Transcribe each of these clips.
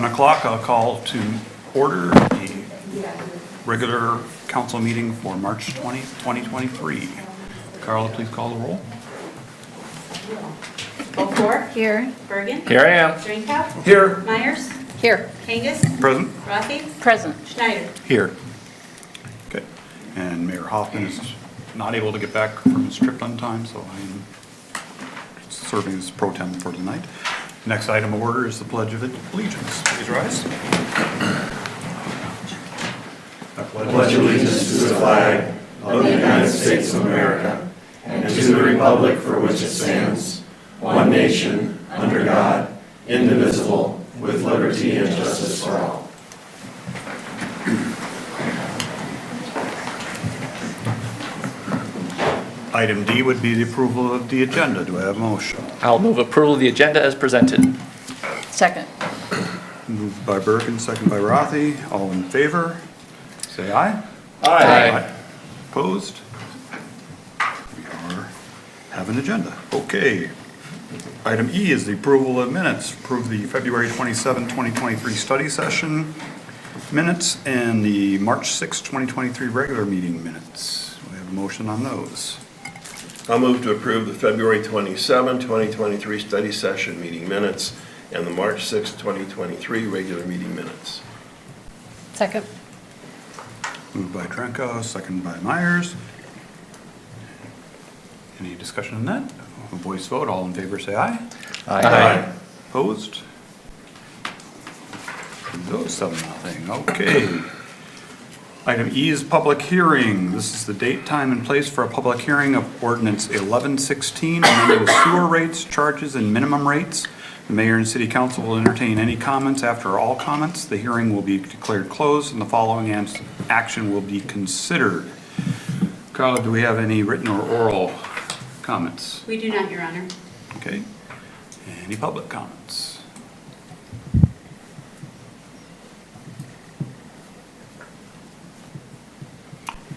o'clock, I'll call to order the regular council meeting for March 20th, 2023. Carla, please call the roll. Beaufore. Here. Birgen. Here I am. Drenkow. Here. Meyers. Here. Kangas. Present. Rathe. Present. Schneider. Here. Okay. And Mayor Hoffman is not able to get back from his trip on time, so I am serving as pro tem for tonight. Next item of order is the Pledge of Allegiance. Please rise. I pledge allegiance to the flag of the United States of America and to the republic for which it stands, one nation, under God, indivisible, with liberty and justice for all. Item D would be the approval of the agenda. Do I have a motion? I'll move approval of the agenda as presented. Second. Moved by Birgen, second by Rathe. All in favor, say aye. Aye. Opposed? We have an agenda. Okay. Item E is the approval of minutes. Approve the February 27, 2023 study session minutes and the March 6, 2023 regular meeting minutes. We have a motion on those. I'll move to approve the February 27, 2023 study session meeting minutes and the March 6, 2023 regular meeting minutes. Second. Moved by Drenkow, second by Meyers. Any discussion on that? A voice vote. All in favor say aye. Aye. Opposed? Those 7-0. Okay. Item E is public hearing. This is the date, time, and place for a public hearing of Ordinance 1116, amending sewer rates, charges, and minimum rates. The mayor and city council will entertain any comments. After all comments, the hearing will be declared closed and the following action will be considered. Carla, do we have any written or oral comments? We do not, Your Honor. Okay. Any public comments?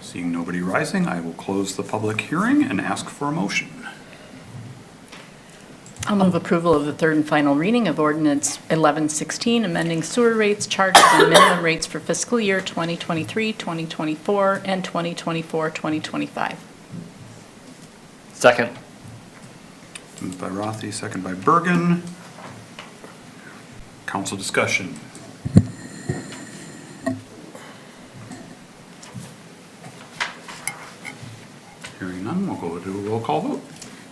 Seeing nobody rising, I will close the public hearing and ask for a motion. I'll move approval of the third and final reading of Ordinance 1116, amending sewer rates, charges, and minimum rates for fiscal year 2023, 2024, and 2024, 2025. Second. Moved by Rathe, second by Birgen. Council discussion. Hearing none, we'll go to a roll call vote.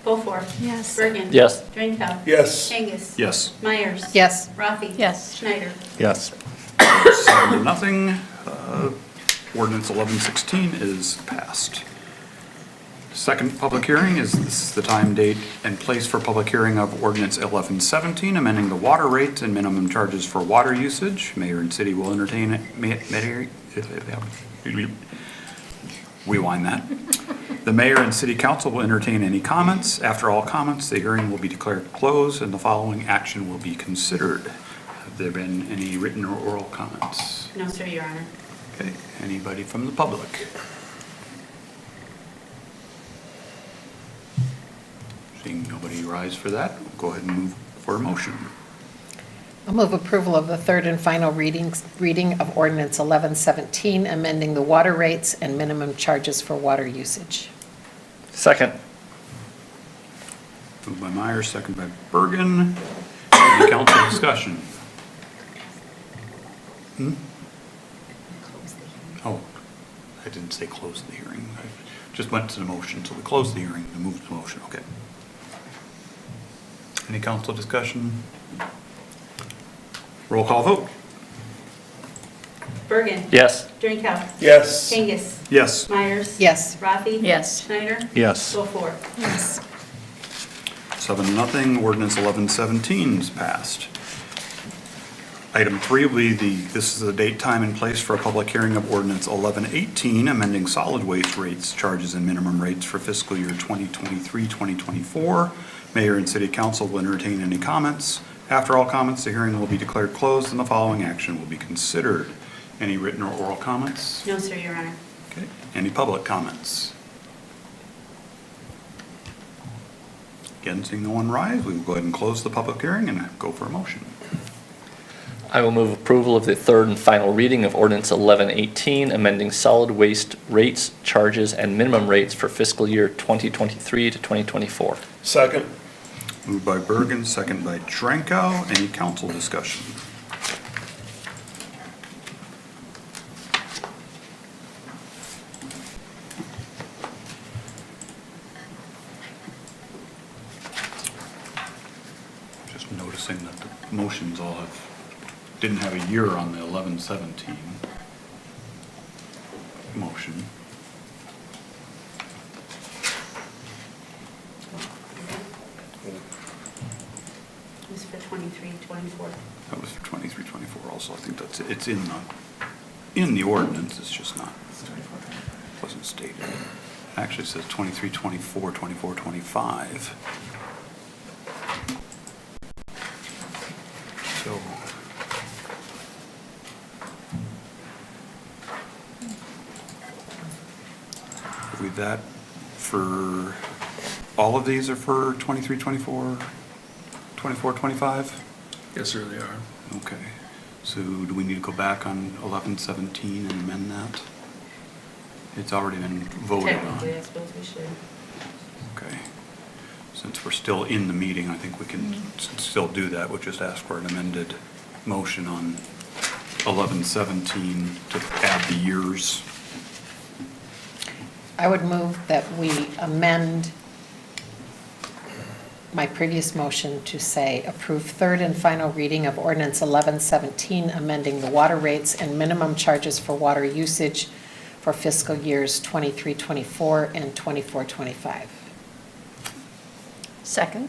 Beaufore. Yes. Birgen. Yes. Drenkow. Yes. Kangas. Yes. Meyers. Yes. Rathe. Yes. Schneider. Yes. 7-0. Ordinance 1116 is passed. Second public hearing is, this is the time, date, and place for public hearing of Ordinance 1117, amending the water rate and minimum charges for water usage. Mayor and city will entertain it. Rewind that. The mayor and city council will entertain any comments. After all comments, the hearing will be declared closed and the following action will be considered. Have there been any written or oral comments? No, sir, Your Honor. Okay, anybody from the public? Seeing nobody rise for that, we'll go ahead and move for a motion. I'll move approval of the third and final reading of Ordinance 1117, amending the water rates and minimum charges for water usage. Second. Moved by Meyers, second by Birgen. Any council discussion? Oh, I didn't say close the hearing. I just went to the motion, so we closed the hearing and moved to the motion, okay. Any council discussion? Roll call vote. Birgen. Yes. Drenkow. Yes. Kangas. Yes. Meyers. Yes. Rathe. Yes. Schneider. Yes. Beaufore. Yes. 7-0, ordinance 1117 is passed. Item 3 will be this is the date, time, and place for a public hearing of ordinance 1118, amending solid waste rates, charges, and minimum rates for fiscal year 2023, 2024. Mayor and city council will entertain any comments. After all comments, the hearing will be declared closed and the following action will be considered. Any written or oral comments? No, sir, Your Honor. Okay. Any public comments? Again, seeing no one rise, we will go ahead and close the public hearing and go for a motion. I will move approval of the third and final reading of Ordinance 1118, amending solid waste rates, charges, and minimum rates for fiscal year 2023 to 2024. Second. Moved by Birgen, second by Drenkow. Any council discussion? Just noticing that the motions all didn't have a year on the 1117 motion. It was for 23, 24. That was for 23, 24 also. I think it's in the ordinance, it's just not, wasn't stated. Actually, it says 23, 24, 24, 25. So. With that, for, all of these are for 23, 24, 24, 25? Yes, sir, they are. Okay, so do we need to go back on 1117 and amend that? It's already been voted on. Technically, I suppose we should. Okay. Since we're still in the meeting, I think we can still do that. We'll just ask for an amended motion on 1117 to add the years. I would move that we amend my previous motion to say approve third and final reading of ordinance 1117, amending the water rates and minimum charges for water usage for fiscal years 23-24 and 24-25. Second?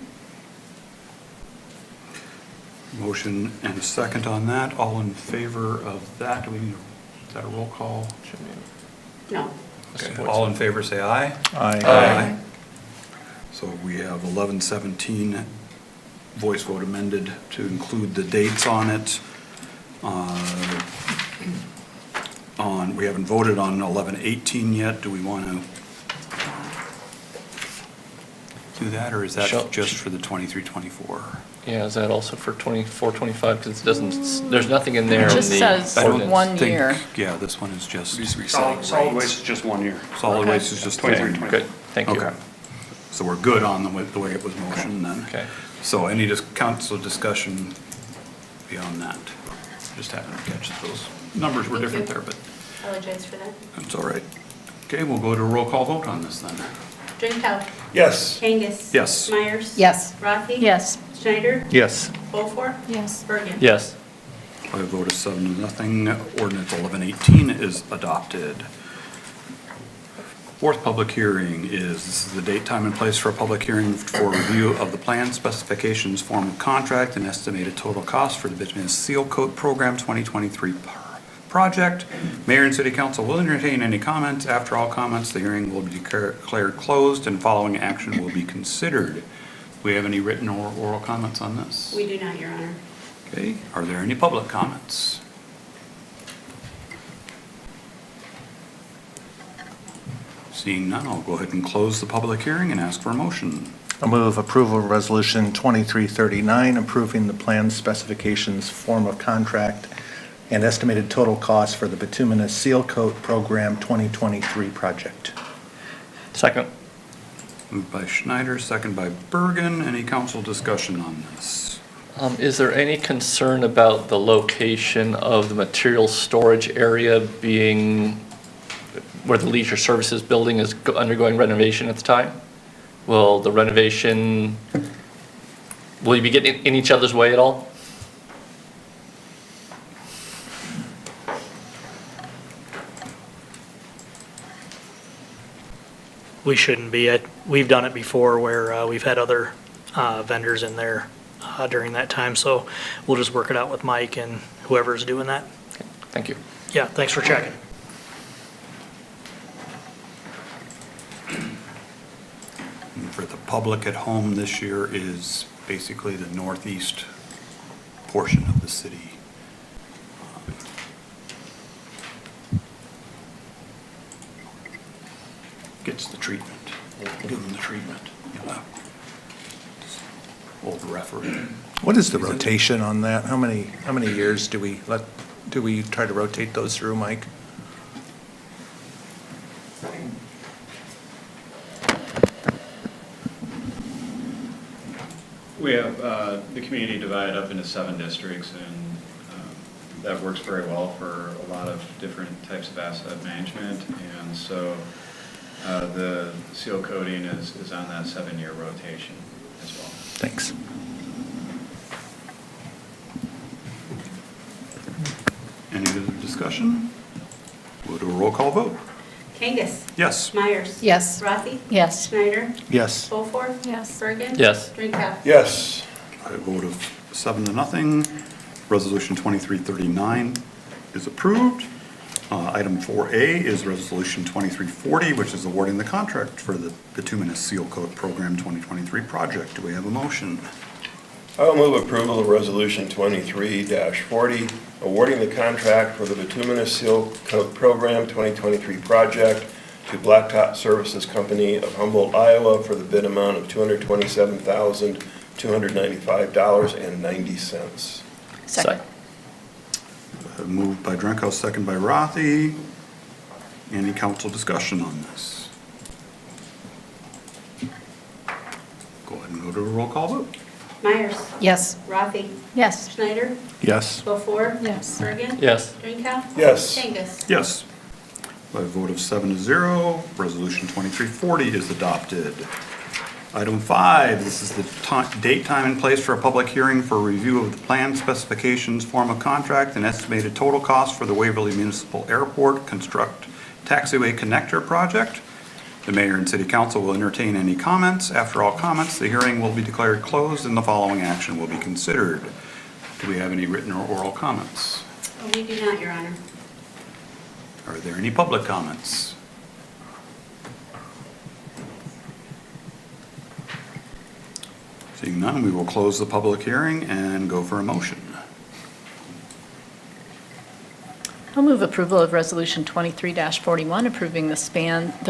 Motion and a second on that. All in favor of that? Do we need, is that a roll call? No. Okay, all in favor, say aye. Aye. So we have 1117 voice vote amended to include the dates on it. We haven't voted on 1118 yet. Do we want to do that, or is that Sure. just for the 23, 24? Yeah, is that also for 24, 25? Because it doesn't, there's nothing in there. It in just the says ordinance. one Think- year. Yeah, this one is just, Solid waste is just 1 year. solid Okay. waste is just 23, 23. Good, thank you. Okay. So we're good on the way it was motioned then? Okay. So any council discussion beyond that? Just happened to catch those numbers were Thank different you. there, but Apologize for that. that's all right. Okay, we'll go to a roll call vote on this then. Drenkow. Yes. Kangas. Yes. Meyers. Yes. Rathe. Yes. Schneider. Yes. Beaufore. Yes. Bergen. Yes. By a vote of 7-0, ordinance 1118 is adopted. Fourth public hearing is, this is the date, time, and place for a public hearing for review of the plan specifications, form of contract, and estimated total cost for the Bituminous Seal Coat Program 2023 project. Mayor and City Council will entertain any comments. After all comments, the hearing will be declared closed and following action will be considered. Do we have any written or oral comments on this? We do not, Your Honor. Okay, are there any public comments? Seeing none, I'll go ahead and close the public hearing and ask for a motion. I move approval of Resolution 2339, approving the plan specifications, form of contract, and estimated total cost for the Bituminous Seal Coat Program 2023 project. Second. Moved by Schneider, second by Birgen. Any council discussion on this? Is there any concern about the location of the material storage area being where the leisure services building is undergoing renovation at the time? Will the renovation, will you be getting in each other's way at all? We shouldn't be. We've done it before where we've had other vendors in there during that time, so we'll just work it out with Mike and whoever's doing that. Thank you. Yeah, thanks for checking. And for the public at home, this year is basically the northeast portion of the city. Gets the treatment. Give them the treatment. You know, old referee. What is the rotation on that? How many years do we try to rotate those through, Mike? We have the community divided up into 7 districts, and that works very well for a lot of different types of asset management. And so the seal coating is on that 7-year rotation as well. Thanks. Any other discussion? We'll do a roll call vote. Kangas. Yes. Myers. Yes. Rathe. Yes. Schneider. Yes. Beaufore. Yes. Bergen. Yes. Drenkow. Yes. By a vote of 7-0, Resolution 2339 is approved. Item 4A is Resolution 2340, which is awarding the contract for the Bituminous Seal Coat Program 2023 project. Do we have a motion? I will move approval of Resolution 23-40, awarding the contract for the Bituminous Seal Coat Program 2023 project to Blacktop Services Company of Humboldt, Iowa for the bid amount of $227,295.90. Second. Moved by Drenkow, second by Rathe. Any council discussion on this? Go ahead and go to a roll call vote. Myers. Yes. Rathe. Yes. Schneider. Yes. Beaufore. Yes. Bergen. Yes. Drenkow. Yes. Kangas. Yes. By a vote of 7-0, Resolution 2340 is adopted. Item 5, this is the date, time, and place for a public hearing for review of the plan specifications, form of contract, and estimated total cost for the Waverly Municipal Airport Construct Taxiway Connector Project. The mayor and city council will entertain any comments. After all comments, the hearing will be declared closed and the following action will be considered. Do we have any written or oral comments? Oh, we do not, Your Honor. Are there any public comments? Seeing none, we will close the public hearing and go for a motion. I'll move approval of Resolution 23-41, approving the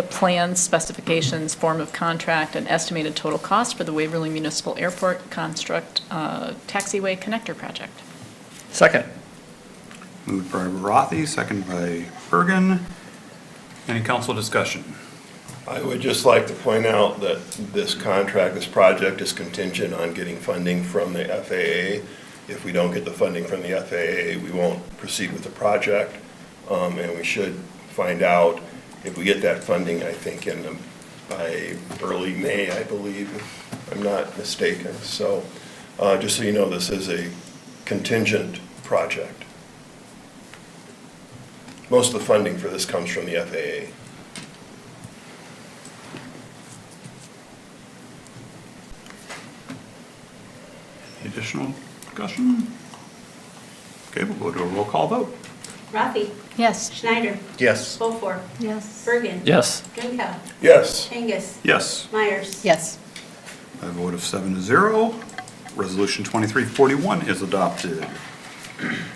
plan specifications, form of contract, and estimated total cost for the Waverly Municipal Airport Construct Taxiway Connector Project. Second. Moved by Rathe, second by Birgen. Any council discussion? I would just like to point out that this contract, this project is contingent on getting funding from the FAA. If we don't get the funding from the FAA, we won't proceed with the project. And we should find out if we get that funding, I think by early May, I believe, if I'm not mistaken. So just so you know, this is a contingent project. Most of the funding for this comes from the FAA. Any additional discussion? Okay, we'll go to a roll call vote. Rathe. Yes. Schneider. Yes. Beaufore. Yes. Bergen. Yes. Drenkow. Yes. Kangas. Yes. Myers. Yes. By a vote of 7-0, Resolution 2341 is adopted.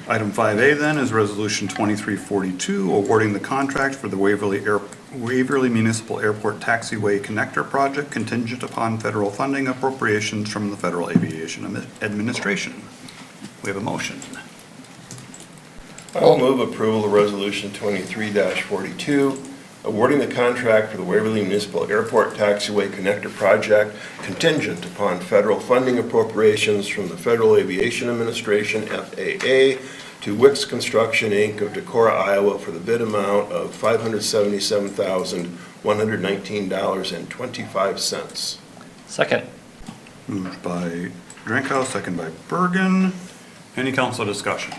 Item 5A then is Resolution 2342, awarding the contract for the Waverly Municipal Airport Taxiway Connector Project contingent upon federal funding appropriations from the Federal Aviation Administration. We have a motion. I will move approval of Resolution 23-42, awarding the contract for the Waverly Municipal Airport Taxiway Connector Project contingent upon federal funding appropriations from the Federal Aviation Administration, FAA, to Wicks Construction, Inc. of Decorah, Iowa for the bid amount of $577,119.25. Second. Moved by Drenkow, second by Birgen. Any council discussion?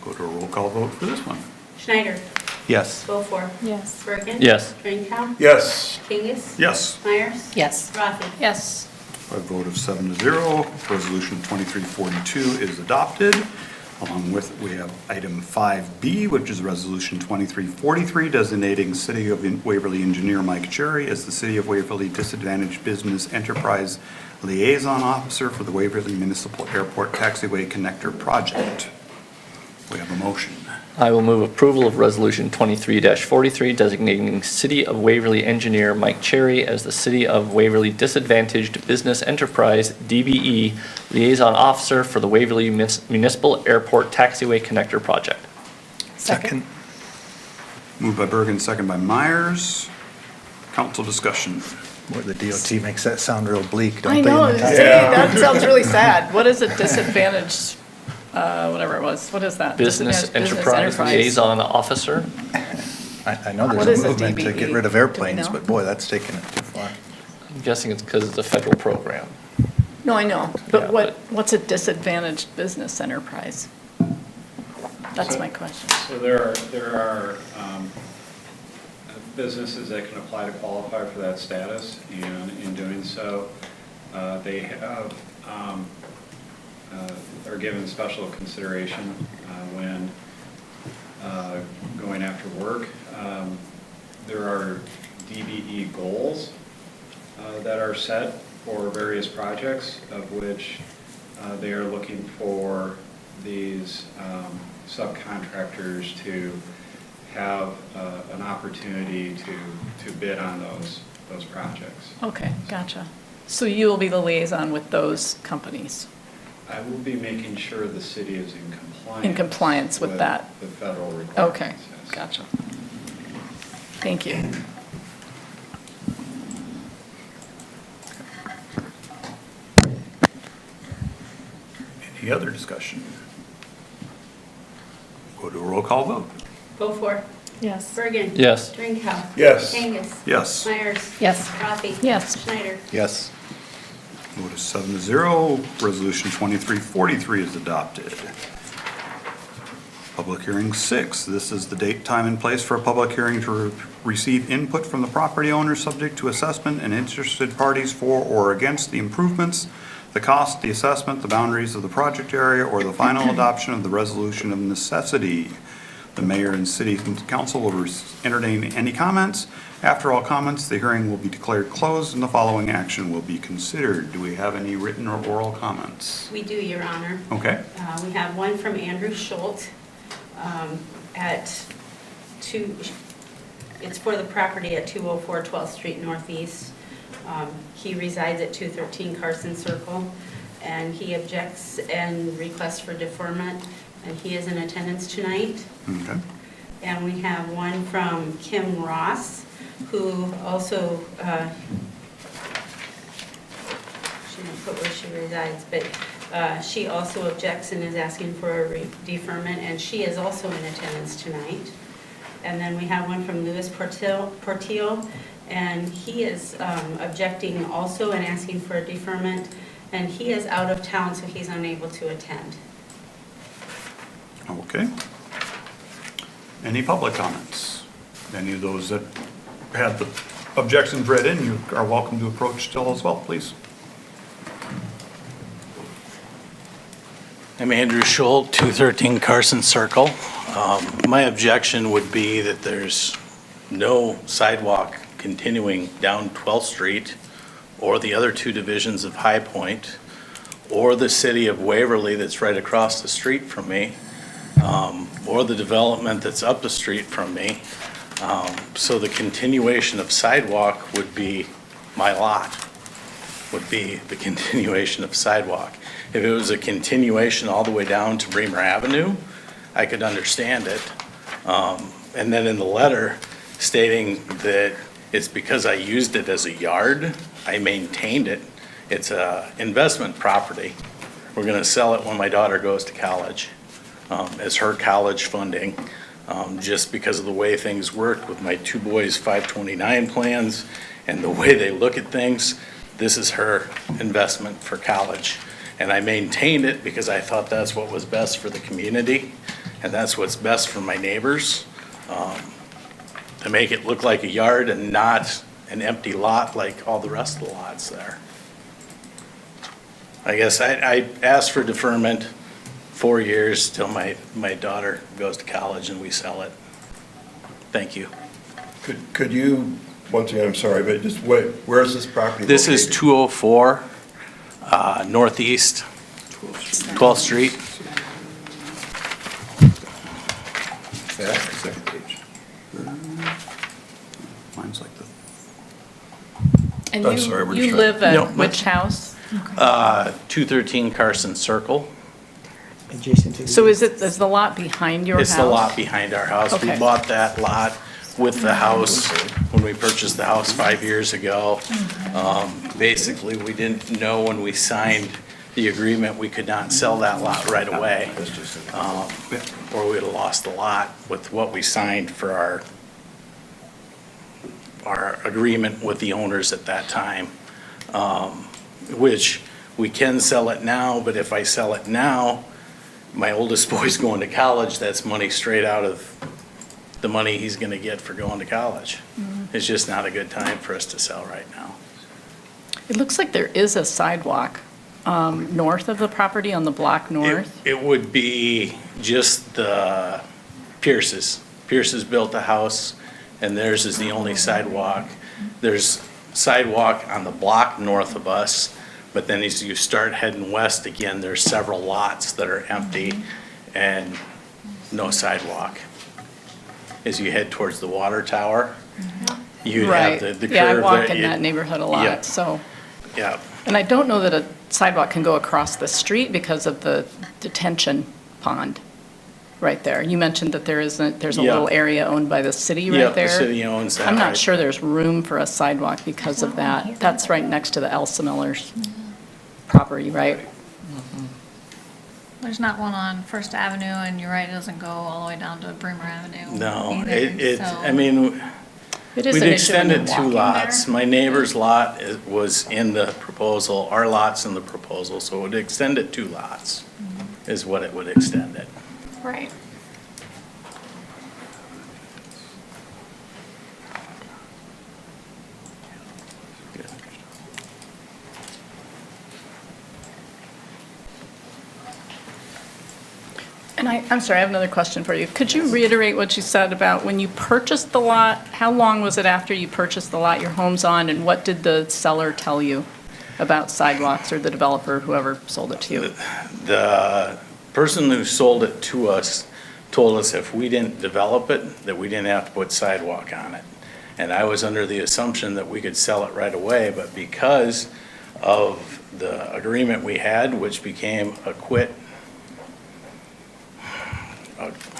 Go to a roll call vote for this one. Schneider. Yes. Beaufore. Yes. Bergen. Yes. Drenkow. Yes. Kangas. Yes. Myers. Yes. Rathe. Yes. By a vote of 7-0, Resolution 2342 is adopted. Along with, we have item 5B, which is Resolution 2343, designating City of Waverly Engineer Mike Cherry as the City of Waverly Disadvantaged Business Enterprise Liaison Officer for the Waverly Municipal Airport Taxiway Connector Project. We have a motion. I will move approval of Resolution 23-43, designating City of Waverly engineer Mike Cherry as the City of Waverly Disadvantaged Business Enterprise, DBE, liaison officer for the Waverly Municipal Airport Taxiway Connector Project. Second. Moved by Birgen, second by Meyers. Council discussion. Boy, the DOT makes that sound real bleak, don't I they? know, in the see, title? that sounds really sad. What is a disadvantaged, whatever it was, what is that? Business Disadvantaged Enterprise Liaison Officer. I know What there's is a a movement to DBE? get rid of Do we airplanes, know? but boy, that's taking it too far. I'm guessing it's because it's a federal program. No, I know, Yeah, but but- what's a disadvantaged business enterprise? That's my question. So there are businesses that can apply to qualify for that status, and in doing so, they have, are given special consideration when going after work. There are DBE goals that are set for various projects, of which they are looking for these subcontractors to have an opportunity to bid on those projects. Okay, gotcha. So you will be the liaison with those companies? I will be making sure the city is in compliance. In compliance with that. The federal requirements. Okay, yes. gotcha. Thank you. Any other discussion? Go to a roll call vote. Beaufore. Yes. Birgen. Yes. Drenkow. Yes. Kangas. Yes. Meyers. Yes. Rathe. Yes. Schneider. Yes. Vote is 7-0. Resolution 2343 is adopted. Public hearing 6. This is the date, time, and place for a public hearing to receive input from the property owner subject to assessment and interested parties for or against the improvements, the cost, the assessment, the boundaries of the project area, or the final adoption of the resolution of necessity. The mayor and city council will entertain any comments. After all comments, the hearing will be declared closed and the following action will be considered. Do we have any written or oral comments? We do, Your Honor. Okay. We have one from Andrew Schultz it's for the property at 204 12th Street Northeast. He resides at 213 Carson Circle, and he objects and requests for deferment, and he is in attendance tonight. Okay. And we have one from Kim Ross, who also, she didn't put where she resides, but she also objects and is asking for a deferment, and she is also in attendance tonight. And then we have one from Louis Portillo, and he is objecting also and asking for a deferment, and he is out of town, so he's unable to attend. Okay. Any public comments? Any of those that had the objections read in, you are welcome to approach still as well, please. I'm Andrew Schultz, 213 Carson Circle. My objection would be that there's no sidewalk continuing down 12th Street or the other two divisions of High Point or the city of Waverly that's right across the street from me, or the development that's up the street from me. So the continuation of sidewalk would be my lot, would be the continuation of sidewalk. If it was a continuation all the way down to Bremer Avenue, I could understand it. And then in the letter stating that it's because I used it as a yard, I maintained it. It's a investment property. We're gonna sell it when my daughter goes to college, as her college funding, just because of the way things worked with my two boys' 529 plans and the way they look at things. This is her investment for college. And I maintained it because I thought that's what was best for the community, and that's what's best for my neighbors, to make it look like a yard and not an empty lot like all the rest of the lots there. I guess I asked for deferment 4 years till my daughter goes to college and we sell it. Thank you. Could you, once again, I'm sorry, but just where is this property This is located? 204 Northeast 12th Street. And I'm sorry, we're you distracted. live No, at which house? 213 Carson Circle. Adjacent to. So is the lot behind your house? It's the lot behind our house. We Okay. bought that lot with the house when we purchased the house 5 years ago. Basically, we didn't know when we signed the agreement, we could not sell that lot right away. Or we'd have lost the lot with what we signed for our agreement with the owners at that time. Which we can sell it now, but if I sell it now, my oldest boy's going to college, that's money straight out of the money he's gonna get for going to college. It's just not a good time for us to sell right now. It looks like there is a sidewalk north of the property on the block north. It would be just the Pierce's. Pierce's built a house, and theirs is the only sidewalk. There's sidewalk on the block north of us, but then as you start heading west again, there's several lots that are empty and no sidewalk. As you head towards the water tower, you Right. have the curve. Yeah, I walk there. in that neighborhood a Yeah. lot, so. Yeah, And I don't know that a sidewalk can go across the street because of the detention pond right there. You mentioned that there's a Yeah. little area owned by the city yeah, right there. the city owns that. I'm not right. sure there's room for a sidewalk because of that. That's right next to the Elsa Miller's property, right? There's not one on First Avenue, and you're right, it doesn't go all the way down to Bremer Avenue. No, either, so- I mean, It is we'd an issue when you're extended two walking lots. there. My neighbor's lot was in the proposal, our lot's in the proposal, so it would extend it 2 lots, is what it would extend it. Right. And I'm sorry, I have another question for you. Could you reiterate what you said about when you purchased the lot? How long was it after you purchased the lot your home's on, and what did the seller tell you about sidewalks, or the developer, whoever sold it to you? The person who sold it to us told us if we didn't develop it, that we didn't have to put sidewalk on it. And I was under the assumption that we could sell it right away, but because of the agreement we had, which became a quit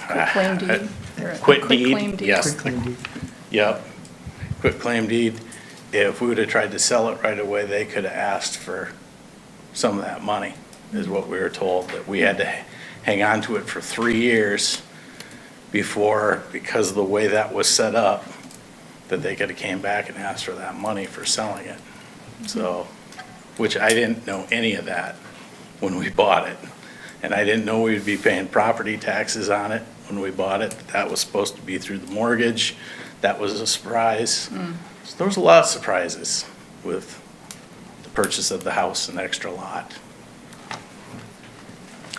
Quitclaim deed? Or a Quit quitclaim deed, deed? yes. Quick claim deed. Yep, quitclaim deed. If we would have tried to sell it right away, they could have asked for some of that money, is what we were told, that we had to hang on to it for 3 years before, because of the way that was set up, that they could have came back and asked for that money for selling it. So, which I didn't know any of that when we bought it. And I didn't know we'd be paying property taxes on it when we bought it. That was supposed to be through the mortgage. That was a surprise. So there was a lot of surprises with the purchase of the house and extra lot.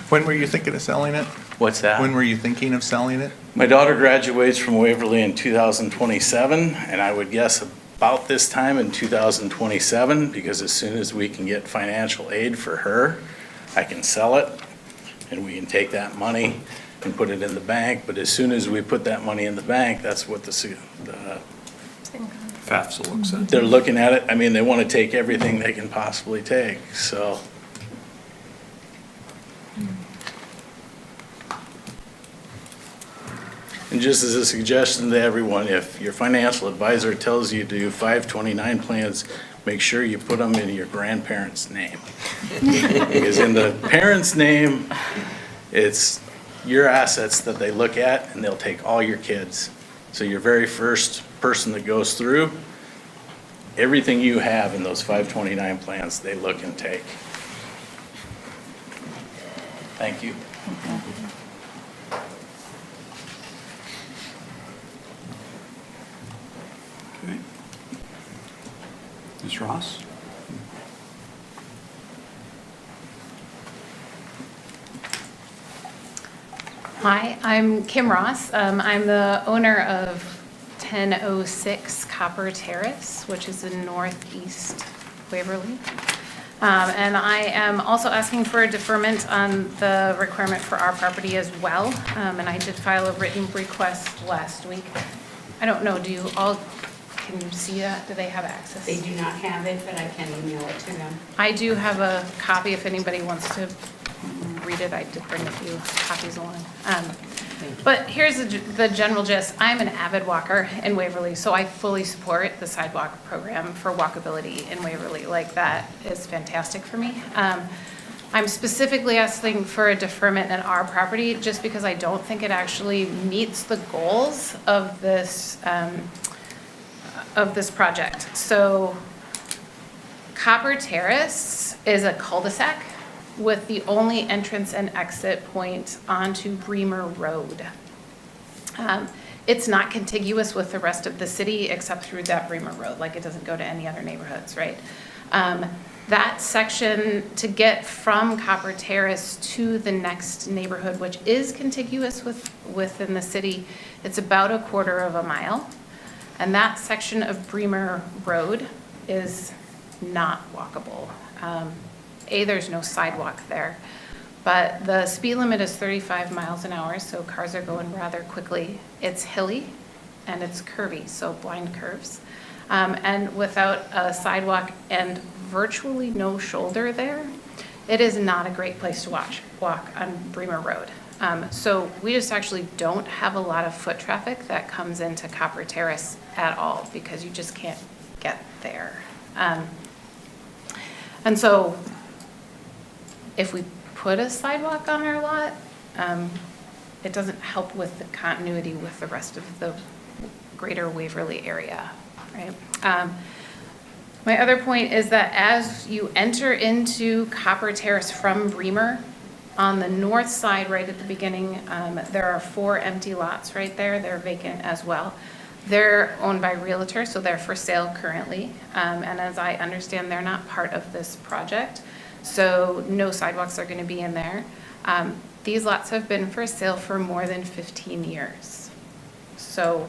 When were you thinking of selling it? What's that? When were you thinking of selling it? My daughter graduates from Waverly in 2027, and I would guess about this time in 2027, because as soon as we can get financial aid for her, I can sell it, and we can take that money and put it in the bank. But as soon as we put that money in the bank, that's what FAFSA looks at. they're looking at it. I mean, they want to take everything they can possibly take, so. And just as a suggestion to everyone, if your financial advisor tells you to do 529 plans, make sure you put them in your grandparents' name. Because in the parent's name, it's your assets that they look at, and they'll take all your kids. So your very first person that goes through, everything you have in those 529 plans, they look and take. Thank you. Okay. Ms. Ross? Hi, I'm Kim Ross. I'm the owner of 1006 Copper Terrace, which is in northeast Waverly. And I am also asking for a deferment on the requirement for our property as well. And I did file a written request last week. I don't know, do you all Can you see that? Do they have access? They do not have it, but I can email it to them. I do have a copy if anybody wants to read it. I did bring a few copies along. But here's the general gist. I'm an avid walker in Waverly, so I fully support the sidewalk program for walkability in Waverly. Like, that is fantastic for me. I'm specifically asking for a deferment in our property just because I don't think it actually meets the goals of this project. So Copper Terrace is a cul-de-sac with the only entrance and exit point onto Bremer Road. It's not contiguous with the rest of the city except through that Bremer Road, like it doesn't go to any other neighborhoods, right? That section to from Copper Terrace to the next neighborhood, which is contiguous within the city, it's about a quarter of a mile. And that section of Bremer Road is not walkable. There's no sidewalk there, but the speed limit is 35 miles an hour, so cars are going rather quickly. It's hilly and it's curvy, so blind curves. And without a sidewalk and virtually no shoulder there, it is not a great place to walk on Bremer Road. So we just actually don't have a lot of foot traffic that comes into Copper Terrace at all because you just can't get there. And so if we put a sidewalk on our lot, it doesn't help with the continuity with the rest of the greater Waverly area, right? My other point is that as you enter into Copper Terrace from Bremer, on the north side, right at the beginning, there are 4 empty lots right there. They're vacant as well. They're owned by realtors, so they're for sale currently. And as I understand, they're not part of this project. So no sidewalks are going to be in there. These lots have been for sale for more than 15 years. So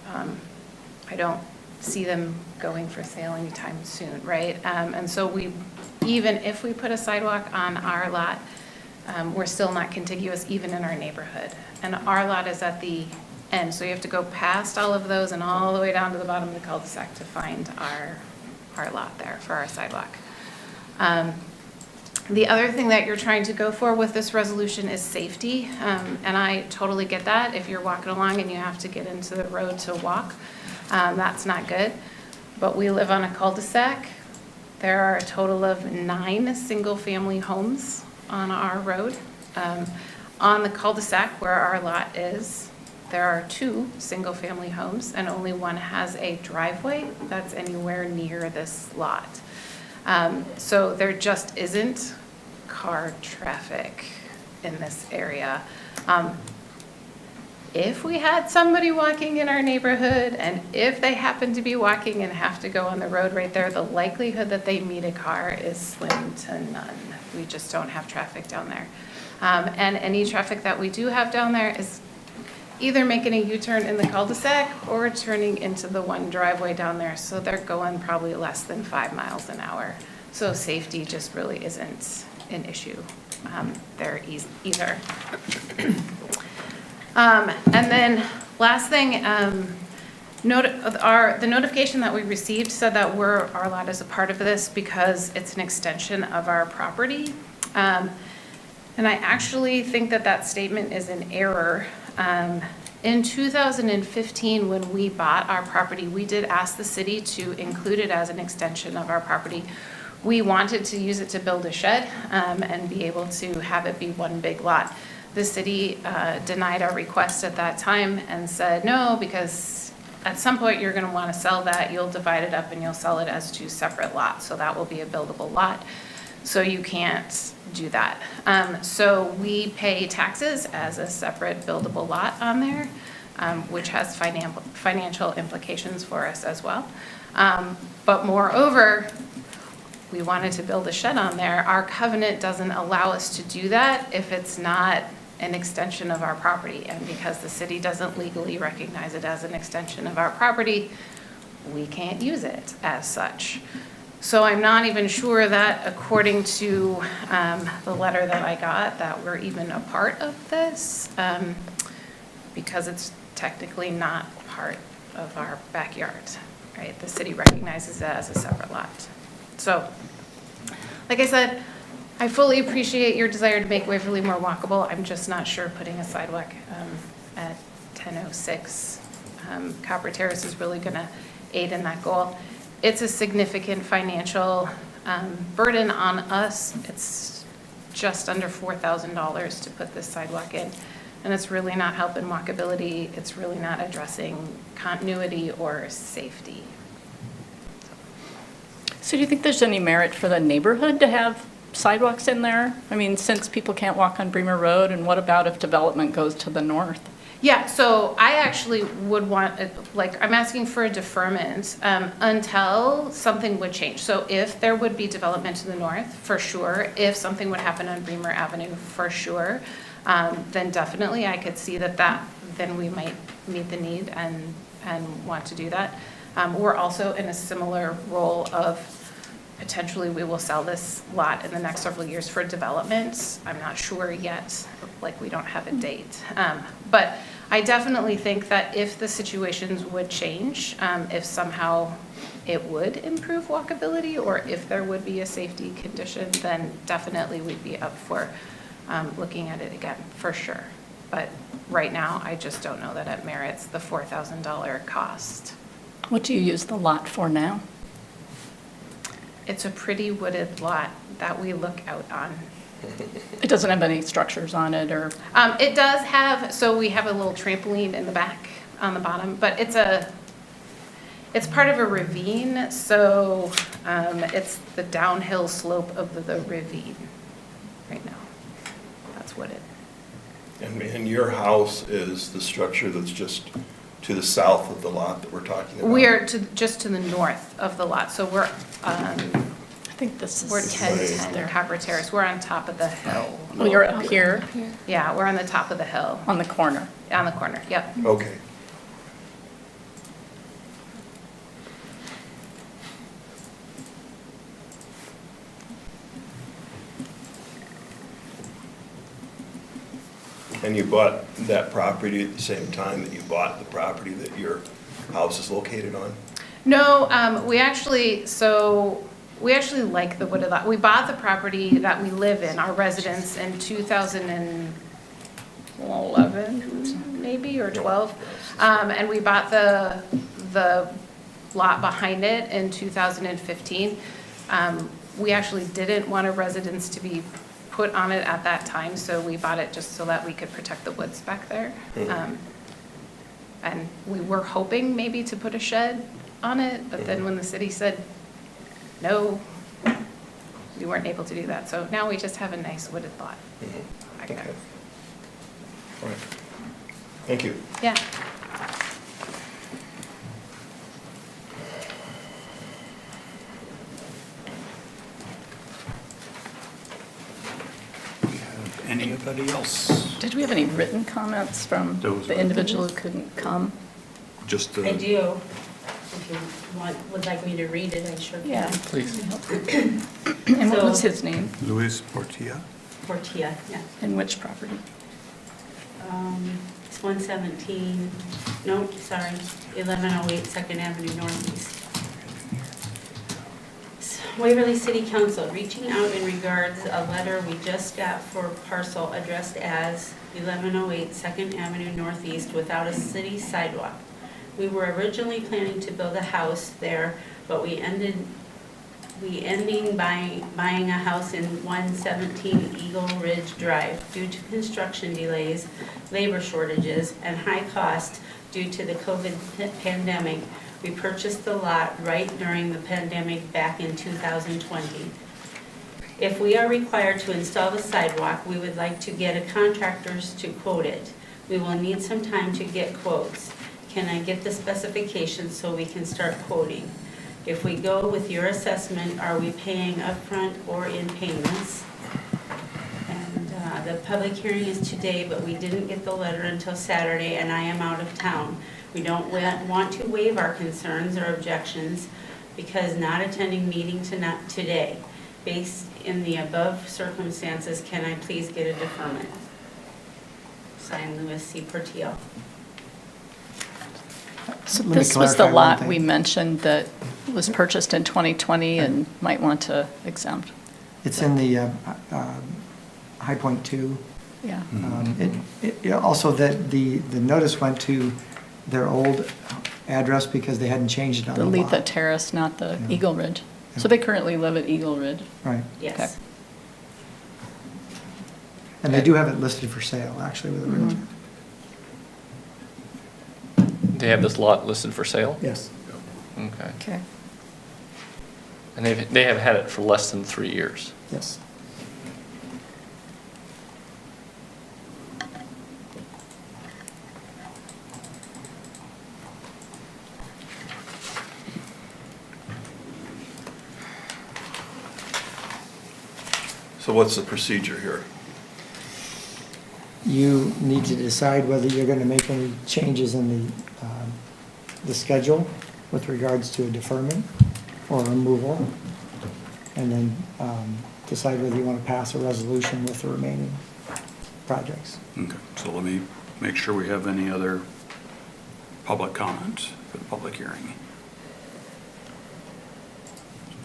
I don't see them going for sale anytime soon, right? And so even if we put a sidewalk on our lot, we're still not contiguous even in our neighborhood. And our lot is at the end, so you have to go past all of those and all the way down to the bottom of the cul-de-sac to find our lot there for our sidewalk. The other thing that you're trying to go for with this resolution is safety, and I totally get that. If you're walking along and you have to get into the road to walk, that's not good. But we live on a cul-de-sac. There are a total of 9 single-family homes on our road. On the cul-de-sac where our lot is, there are 2 single-family homes, and only one has a driveway that's anywhere near this lot. So there just isn't car traffic in this area. If we had somebody walking in our neighborhood, and if they happen to be walking and have to go on the road right there, the likelihood that they meet a car is slim to none. We just don't have traffic down there. And any traffic that we do have down there is either making a U-turn in the cul-de-sac or turning into the one driveway down there. So they're going probably less than 5 miles an hour. So safety just really isn't an issue there either. And then last thing, the notification that we received said that our lot is a part of this because it's an extension of our property. And I actually think that statement is an error. In 2015, when we bought our property, we did ask the city to include it as an extension of our property. We wanted to use it to build a shed and be able to have it be one big lot. The city denied our request at that time and said, no, because at some point you're going to want to sell that. You'll divide it up and you'll sell it as 2 separate lots. So that will be a buildable lot. So you can't do that. So we pay taxes as a separate buildable lot on there, which has financial implications for us as well. But moreover, we wanted to build a shed on there. Our covenant doesn't allow us to do that if it's not an extension of our property. And because the city doesn't legally recognize it as an extension of our property, we can't use it as such. So I'm not even sure that according to the letter that I got, that we're even a part of this, because it's technically not part of our backyard, right? The city recognizes it as a separate lot. So, like I said, I fully appreciate your desire to make Waverly more walkable. I'm just not sure putting a sidewalk at 1006 Copper Terrace is really going to aid in that goal. It's a significant financial burden on us. It's just under $4,000 to put this sidewalk in, and it's really not helping walkability. It's really not addressing continuity or safety. So do you think there's any merit for the neighborhood to have sidewalks in there? I mean, since people can't walk on Bremer Road, and what about if development goes to the north? Yeah, so I actually would want, I'm asking for a deferment until something would change. So if there would be development to the north, for sure. If something would happen on Bremer Avenue, for sure. Then definitely I could see then we might meet the need and want to do that. We're also in a similar role of potentially we will sell this lot in the next several years for development. I'm not sure yet, we don't have a date. But I definitely think that if the situations would change, if somehow it would improve walkability, or if there would be a safety condition, then definitely we'd be up for looking at it again, for sure. But right now, I just don't know that it merits the $4,000 cost. What do you use the lot for now? It's a pretty wooded lot that we look out on. It doesn't have any structures on it, or? It does have, so we have a little trampoline in the back on the bottom, but it's part of a ravine, so it's the downhill slope of the ravine right now. That's wooded. And your house is the structure that's just to the south of the lot that we're talking about? We're just to the north of the lot, so we're, I think this is. we're 1010 Copper Terrace. We're on top of the hill. Well, you're up here, Yeah, we're on the top of the hill, on the corner. on the corner, yep. Okay. And you bought that property at the same time that you bought the property that your house is located on? No, we actually like the wooded lot. We bought the property that we live in, our residence, in 2011, maybe, or 12. And we bought the lot behind it in 2015. We actually didn't want a residence to be put on it at that time, so we bought it just so that we could protect the woods back there. And we were hoping maybe to put a shed on it, but then when the city said no, we weren't able to do that. So now we just have a nice wooded lot. Okay. All right. Thank you. Yeah. Anybody else? Did we have any written comments from Those the were- individual who couldn't come? Just I the, do. If you would like me to read it, I sure can. Yeah. Please. And what was his name? Luis Portilla? Portilla, yeah. And which property? It's 117, no, sorry, 1108 Second Avenue Northeast. Waverly City Council, reaching out in regards a letter we just got for parcel addressed as 1108 Second Avenue Northeast without a city sidewalk. We were originally planning to build a house there, but we ending by buying a house in 117 Eagle Ridge Drive. Due to construction delays, labor shortages, and high cost due to the COVID pandemic, we purchased the lot right during the pandemic back in 2020. If we are required to install the sidewalk, we would like to get a contractors to quote it. We will need some time to get quotes. Can I get the specifications so we can start quoting? If we go with your assessment, are we paying upfront or in payments? And the public hearing is today, but we didn't get the letter until Saturday, and I am out of town. We don't want to waive our concerns or objections because not attending meeting today. Based in the above circumstances, can I please get a deferment? Signed, Louis C. Portillo. So Let me this was the clarify one lot thing. we mentioned that was purchased in 2020 and might want to exempt. It's in the High Point 2. Yeah. Also, that the notice went to their old address because they hadn't changed it on The the lot. Lethe Terrace, not the Yeah. Eagle Ridge. So Yeah. they currently live at Eagle Ridge. Right. Yes. And they do have it listed for sale, actually, with a realtor. They have this lot listed for sale? Yes. Okay. Okay. And they have had it for less than 3 years? Yes. So what's the procedure here? You need to decide whether you're going to make any changes in the schedule with regards to a deferment or removal, and then decide whether you want to pass a resolution with the remaining projects. Okay, so let me make sure we have any other public comments for the public hearing.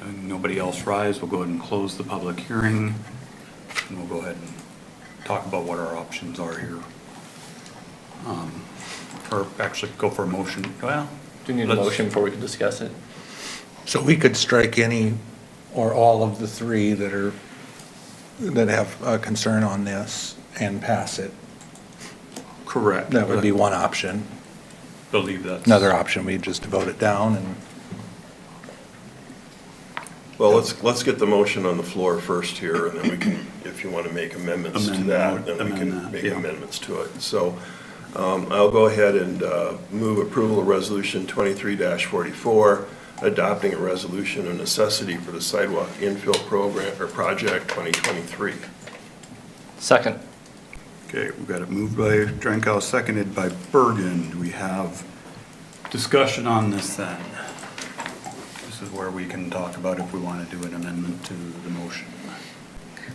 And nobody else rise, we'll go ahead and close the public hearing, and we'll go ahead and talk about what our options are here. Or actually go for a motion, well. Do you need a motion before we can discuss it? So we could strike any or all of the three that have a concern on this and pass it. Correct. That would be one option. Believe that's. Another option, we just vote it down and. Well, let's get the motion on the floor first here, and then we can, if you want to make amendments to that, then we Amend can that, make yeah. amendments to it. So I'll go ahead and move approval of Resolution 23-44, adopting a resolution of necessity for the sidewalk infill program or project 2023. Second. Okay, we've got it moved by Drenkow, seconded by Birgen. Do we have discussion on this then? This is where we can talk about if we want to do an amendment to the motion.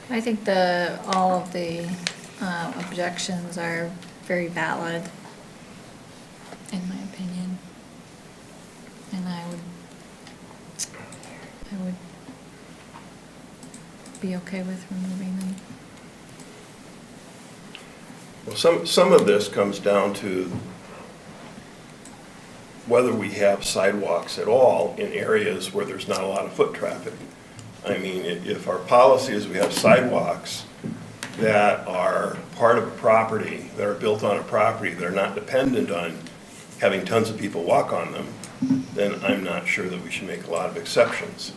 I think all of the objections are very valid, in my opinion. And I would be okay with removing them. Well, some of this comes down to whether we have sidewalks at all in areas where there's not a lot of foot traffic. I mean, if our policy is we have sidewalks that are part of a property, that are built on a property, that are not dependent on having tons of people walk on them, then I'm not sure that we should make a lot of exceptions.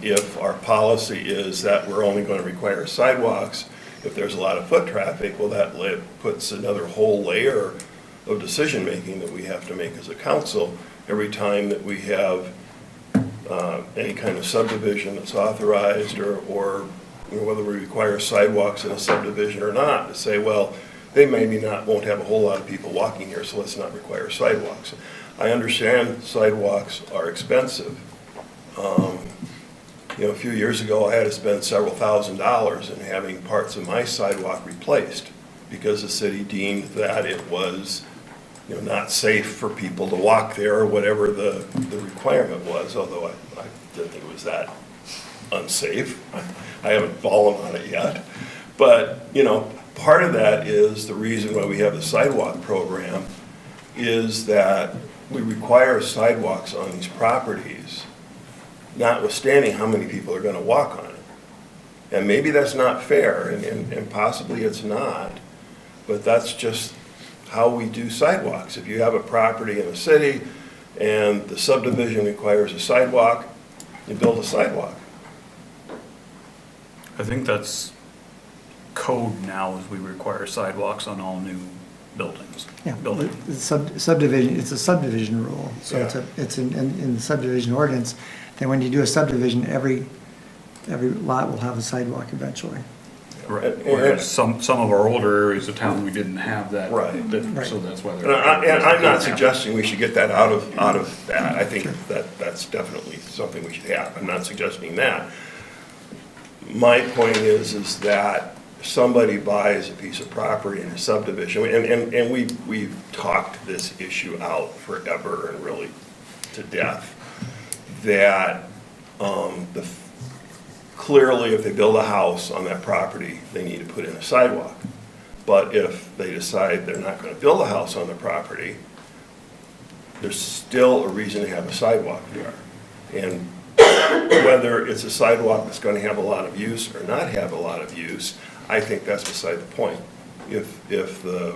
If our policy is that we're only going to require sidewalks if there's a lot of foot traffic, well, that puts another whole layer of decision-making that we have to make as a council every time that we have any kind of subdivision that's authorized, or you know, whether we require sidewalks in a subdivision or not, to say, well, they won't have a whole lot of people walking here, so let's not require sidewalks. I understand sidewalks are expensive. You know, a few years ago, I had to spend several $1,000s in having parts of my sidewalk replaced because the city deemed that it was, you know, not safe for people to walk there, or whatever the requirement was, although I didn't think it was that unsafe. I haven't fallen on it yet. But, you know, part of that is the reason why we have the sidewalk program is that we require sidewalks on these properties, notwithstanding how many people are going to walk on it. And maybe that's not fair, and possibly it's not, but that's just how we do sidewalks. If you have a property in a city and the subdivision requires a sidewalk, you build a sidewalk. I think that's code now, is we require sidewalks on all new buildings. Yeah, Building. the subdivision, it's a subdivision rule, so Yeah. it's in the subdivision ordinance, that when you do a subdivision, every lot will have a sidewalk eventually. Right. Whereas some of our older areas of town, we didn't have that. Right. So that's why And they're. I'm not suggesting we should get that out of that. I think that's definitely something we should have. I'm not suggesting that. My point is that somebody buys a piece of property in a subdivision, and we've talked this issue out forever and really to death, that clearly if they build a house on that property, they need to put in a sidewalk. But if they decide they're not going to build a house on the property, there's still a reason to have a sidewalk there. And whether it's a sidewalk that's going to have a lot of use or not have a lot of use, I think that's beside the point. If the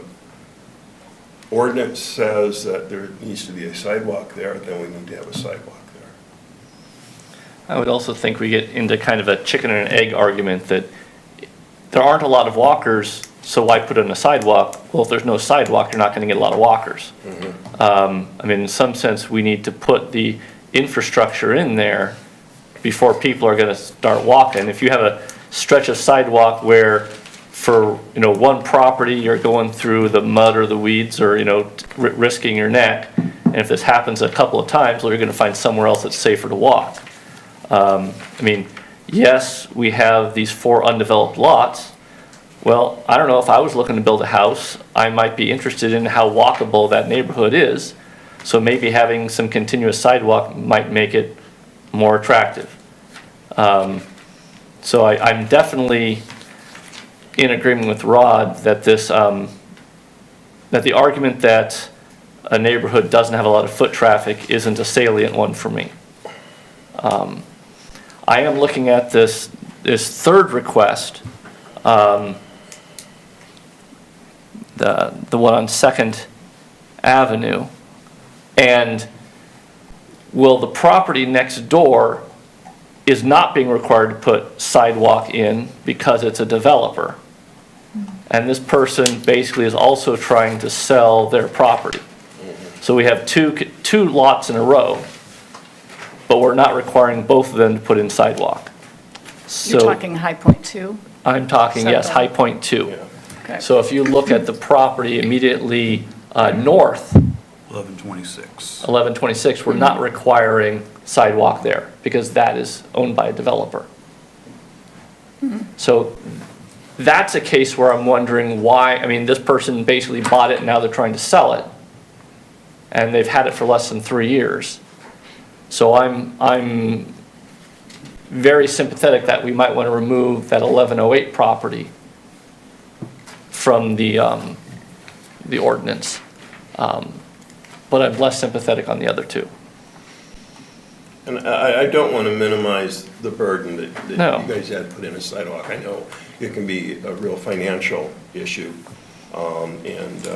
ordinance says that there needs to be a sidewalk there, then we need to have a sidewalk there. I would also think we get into kind of a chicken and an egg argument that there aren't a lot of walkers, so why put in a sidewalk? Well, if there's no sidewalk, you're not going to get a lot of walkers. I mean, in some sense, we need to put the infrastructure in there before people are going to start walking. If you have a stretch of sidewalk where for, one property, you're going through the mud or the weeds or, risking your neck, and if this happens a couple of times, well, you're going to find somewhere else that's safer to walk. I mean, yes, we have these 4 undeveloped lots. Well, I don't know, if I was looking to build a house, I might be interested in how walkable that neighborhood is. So maybe having some continuous sidewalk might make it more attractive. So I'm definitely in agreement with Rod that this, that the argument that a neighborhood doesn't have a lot of foot traffic isn't a salient one for me. I am looking at this third request, the one on 2nd Avenue, and will the property next door is not being required to put sidewalk in because it's a developer. And this person basically is also trying to sell their property. So we have two lots in a row, but we're not requiring both of them to put in sidewalk. You're talking High Point 2? I'm talking, yes, Setback. High Point 2. Yeah. Okay. So if you look at the property immediately north, 1126. 1126, we're not requiring sidewalk there because that is owned by a developer. So that's a case where I'm wondering why, I mean, this person basically bought it and now they're trying to sell it. And they've had it for less than 3 years. So I'm very sympathetic that we might want to remove that 1108 property from the ordinance. But I'm less sympathetic on the other two. And I don't want to minimize the burden that No. you guys had to put in a sidewalk. I know it can be a real financial issue. And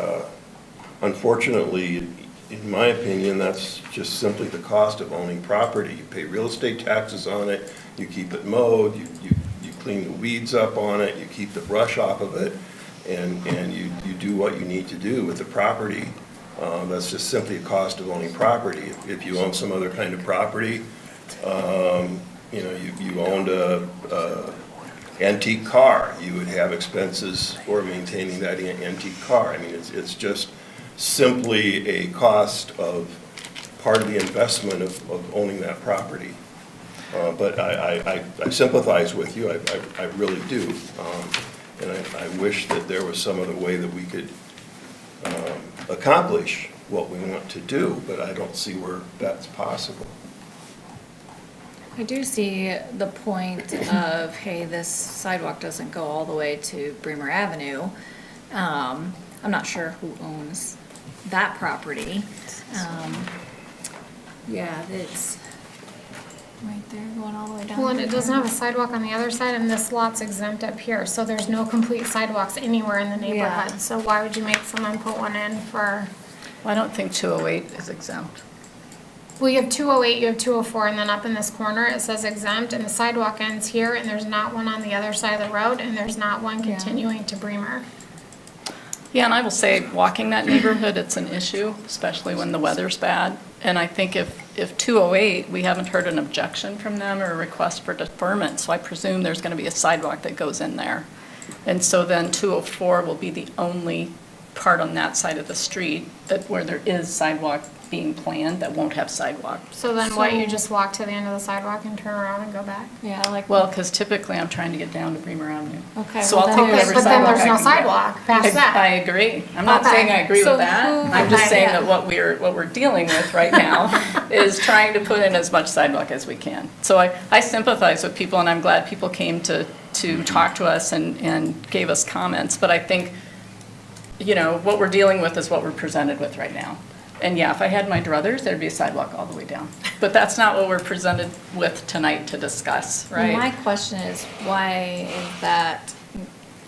unfortunately, in my opinion, that's just simply the cost of owning property. You pay real estate taxes on it, you keep it mowed, you clean the weeds up on it, you keep the brush off of it, and you do what you need to do with the property. That's just simply a cost of owning property. If you own some other kind of property, you owned a antique car, you would have expenses for maintaining that antique car. I mean, it's just simply a cost of part of the investment of owning that property. But I sympathize with you, I really do. And I wish that there was some other way that we could accomplish what we want to do, but I don't see where that's possible. I do see the point of, hey, this sidewalk doesn't go all the way to Bremer Avenue. I'm not sure who owns that property. Yeah, it's right there going all the way down. Well, and it doesn't have a sidewalk on the other side, and this lot's exempt up here, so there's no complete sidewalks anywhere in the neighborhood. Yeah. So why would you make someone put one in for, Well, I don't think 208 is exempt. well, you have 208, you have 204, and then up in this corner, it says exempt, and the sidewalk ends here, and there's not one on the other side of the road, and there's not one Yeah. continuing to Bremer. Yeah, and I will say, walking that neighborhood, it's an issue, especially when the weather's bad. And I think if 208, we haven't heard an objection from them or a request for deferment, so I presume there's going to be a sidewalk that goes in there. And so then 204 will be the only part on that side of the street where there is sidewalk being planned that won't have sidewalk. So then what, you just walk to the end of the sidewalk and turn around and go back? Yeah, like. Well, because typically I'm trying to get down to Bremer Avenue. Okay, So well, I'll then take there's- whatever But then sidewalk there's I no can get. sidewalk past that. I agree. I'm not Okay. saying I agree So with that. I'm just okay, saying yeah. that what we're dealing with right now is trying to put in as much sidewalk as we can. So I sympathize with people, and I'm glad people came to talk to us and gave us comments. But I think, you know, what we're dealing with is what we're presented with right now. And yeah, if I had my druthers, there'd be a sidewalk all the way down. But that's not what we're presented with tonight to discuss, right? My question is, why is that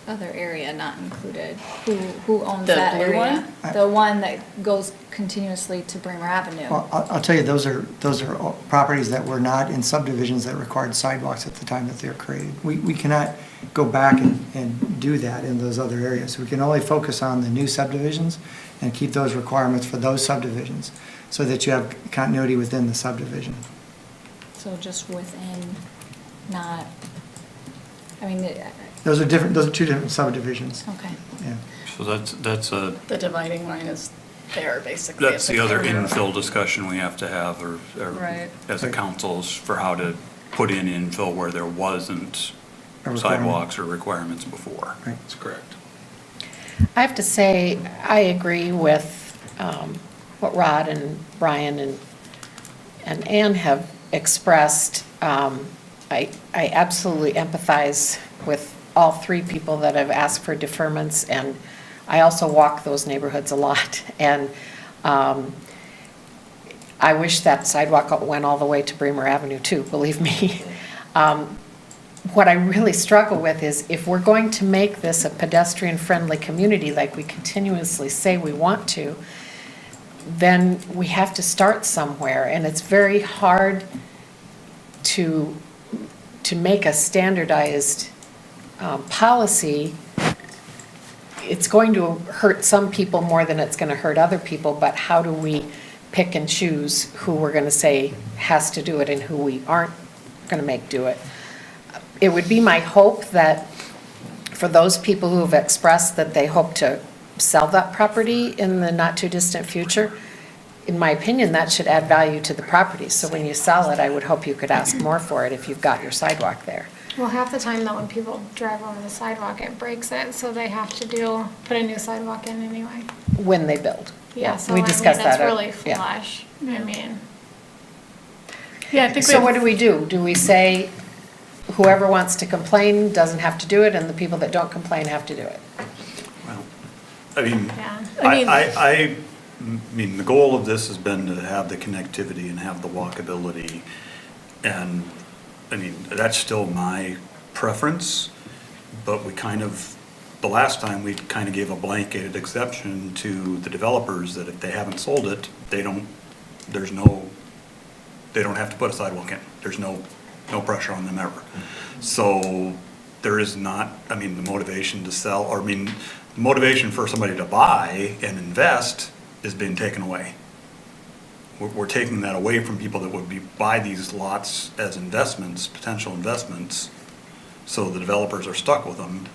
other area not included? Who owns The that blue area? one? The one that goes continuously to Bremer Avenue? Well, I'll tell you, those are all properties that were not in subdivisions that required sidewalks at the time that they were created. We cannot go back and do that in those other areas. We can only focus on the new subdivisions and keep those requirements for those subdivisions so that you have continuity within the subdivision. So just within, not, I mean, Those are two different subdivisions, okay. yeah. So that's The dividing line is there, basically. that's at the other corner. infill discussion we have to have, or Right. as a council, is for how to put in infill where there wasn't A requirement. sidewalks or requirements before. Right. That's correct. I have to say, I agree with what Rod and Brian and Ann have expressed. I absolutely empathize with all three people that have asked for deferments, and I also walk those neighborhoods a lot. And I wish that sidewalk went all the way to Bremer Avenue too, believe me. What I really struggle with is if we're going to make this a pedestrian-friendly community like we continuously say we want to, then we have to start somewhere, and it's very hard to make a standardized policy. It's going to hurt some people more than it's going to hurt other people, but how do we pick and choose who we're going to say has to do it and who we aren't going to make do it? It would be my hope that for those people who have expressed that they hope to sell that property in the not-too-distant future, in my opinion, that should add value to the property. So when you sell it, I would hope you could ask more for it if you've got your sidewalk there. Well, half the time though, when people drive over the sidewalk, it breaks it, so they have to put a new sidewalk in anyway. When they build. Yeah, so We I mean, discussed that's that, really yeah. flush. I mean, Yeah, I think So what do we do? Do we say whoever wants to complain doesn't have to do it, and the people that don't complain have to do it? Well, I mean, yeah. I mean, the goal of this has been to have the connectivity and have the walkability. And, I mean, that's still my preference, but we kind of, the last time, we kind of gave a blanket exception to the developers that if they haven't sold it, they don't have to put a sidewalk in. There's no pressure on them ever. So there is not, I mean, the motivation to sell, or I mean, the motivation for somebody to buy and invest is being taken away. We're taking that away from people that would buy these lots as investments, potential investments. So the developers are stuck with them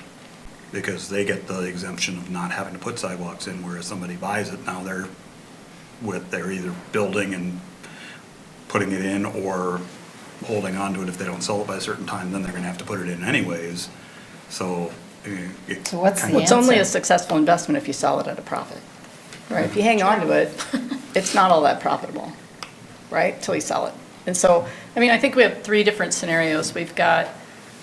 because they get the exemption of not having to put sidewalks in, whereas somebody buys it, now they're either building and putting it in or holding on to it. If they don't sell it by a certain time, then they're gonna have to put it in anyways. So. So what's the Well, it's only a answer? successful investment if you sell it at a profit, right? If you hang on to it, it's not all that profitable, right, till you sell it. And so, I mean, I think we have three different scenarios. We've got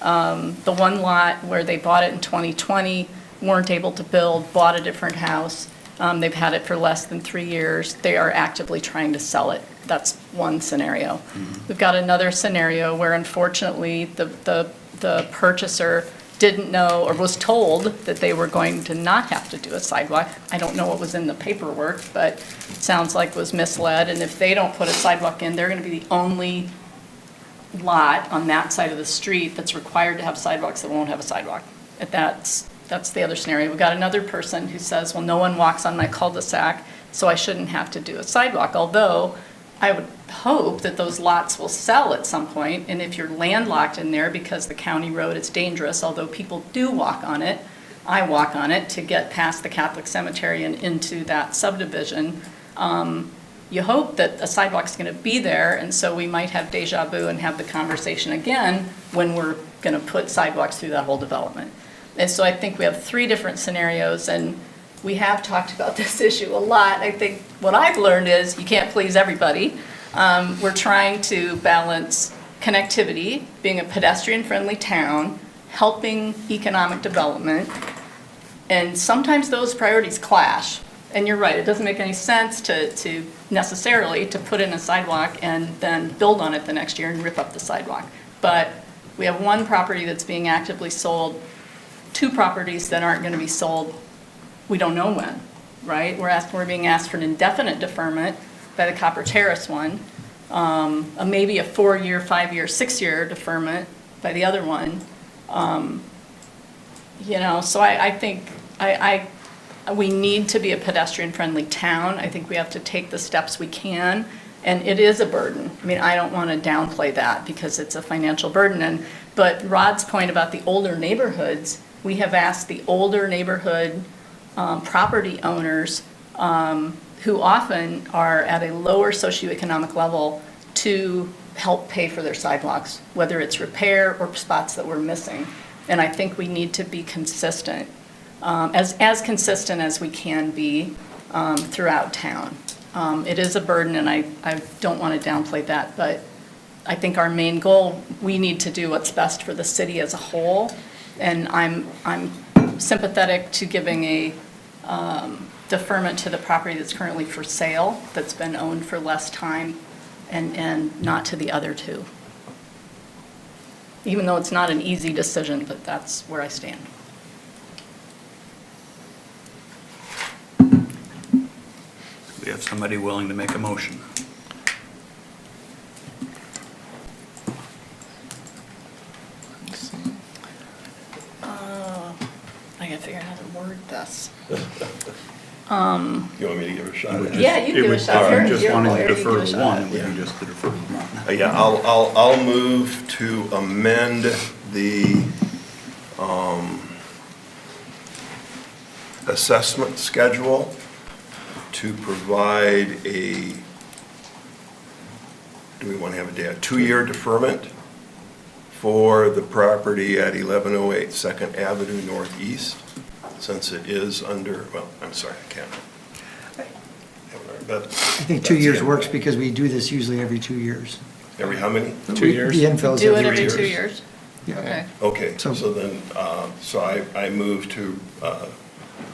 the one lot where they bought it in 2020, weren't able to build, bought a different house. They've had it for less than 3 years. They are actively trying to sell it. That's one scenario. We've got another scenario where unfortunately the purchaser didn't know or was told that they were going to not have to do a sidewalk. I don't know what was in the paperwork, but it sounds like was misled. And if they don't put a sidewalk in, they're going to be the only lot on that side of the street that's required to have sidewalks that won't have a sidewalk. That's the other scenario. We've got another person who says, well, no one walks on my cul-de-sac, so I shouldn't have to do a sidewalk. Although I would hope that those lots will sell at some point, and if you're landlocked in there because the county road is dangerous, although people do walk on it, I walk on it to get past the Catholic cemetery and into that subdivision. you hope that a sidewalk's going to be there, and so we might have deja vu and have the conversation again when we're going to put sidewalks through that whole development. And so I think we have 3 different scenarios, and we have talked about this issue a lot. I think what I've learned is you can't please everybody. We're trying to balance connectivity, being a pedestrian-friendly town, helping economic development, and sometimes those priorities clash. And you're right, it doesn't make any sense to necessarily to put in a sidewalk and then build on it the next year and rip up the sidewalk. But we have 1 property that's being actively sold, 2 properties that aren't going to be sold, we don't know when, right? We're being asked for an indefinite deferment by the Copper Terrace one, maybe a 4-year, 5-year, 6-year deferment by the other one. You know, so I think we need to be a pedestrian-friendly town. I think we have to take the steps we can, and it is a burden. I mean, I don't want to downplay that because it's a financial burden. But Rod's point about the older neighborhoods, we have asked the older neighborhood property owners who often are at a lower socioeconomic level to help pay for their sidewalks, whether it's repair or spots that we're missing. And I think we need to be consistent, as consistent as we can be throughout town. It is a burden, and I don't want to downplay that, but I think our main goal, we need to do what's best for the city as a whole. And I'm sympathetic to giving a deferment to the property that's currently for sale, that's been owned for less time, and not to the other 2. Even though it's not an easy decision, but that's where I stand. We have somebody willing to make a motion. I gotta figure out how to word this. You want me to give it a shot? Yeah, you give it a shot. If you just You're a wanted lawyer, to you defer give it a to shot. one, it would be just the deferred one. Yeah, I'll move to amend the assessment schedule to provide do we want to have a 2-year deferment for the property at 1108 2nd Avenue Northeast, since it is under, well, I'm sorry, I can't. I think 2 years works because we do this usually every 2 years. Every how many? 2 years? The infills Do it every every 2 2 years. years? Yeah. Okay. Okay, So- so then, I move to,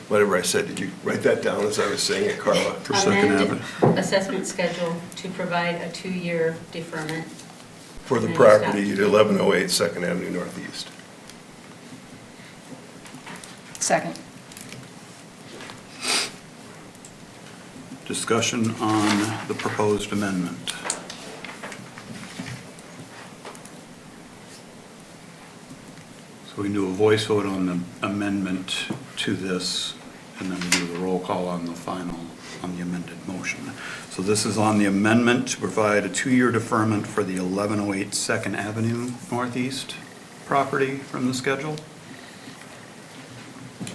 whatever I said, did you write that down as I was saying it, Carla? For Second Amend Avenue. assessment schedule to provide a 2-year deferment. For the And property at stop. 1108 2nd Avenue Northeast. Second. Discussion on the proposed amendment. So we do a voice vote on the amendment to this, and then we do the roll call on the final, on the amended motion. So this is on the amendment to provide a 2-year deferment for the 1108 2nd Avenue Northeast property from the schedule.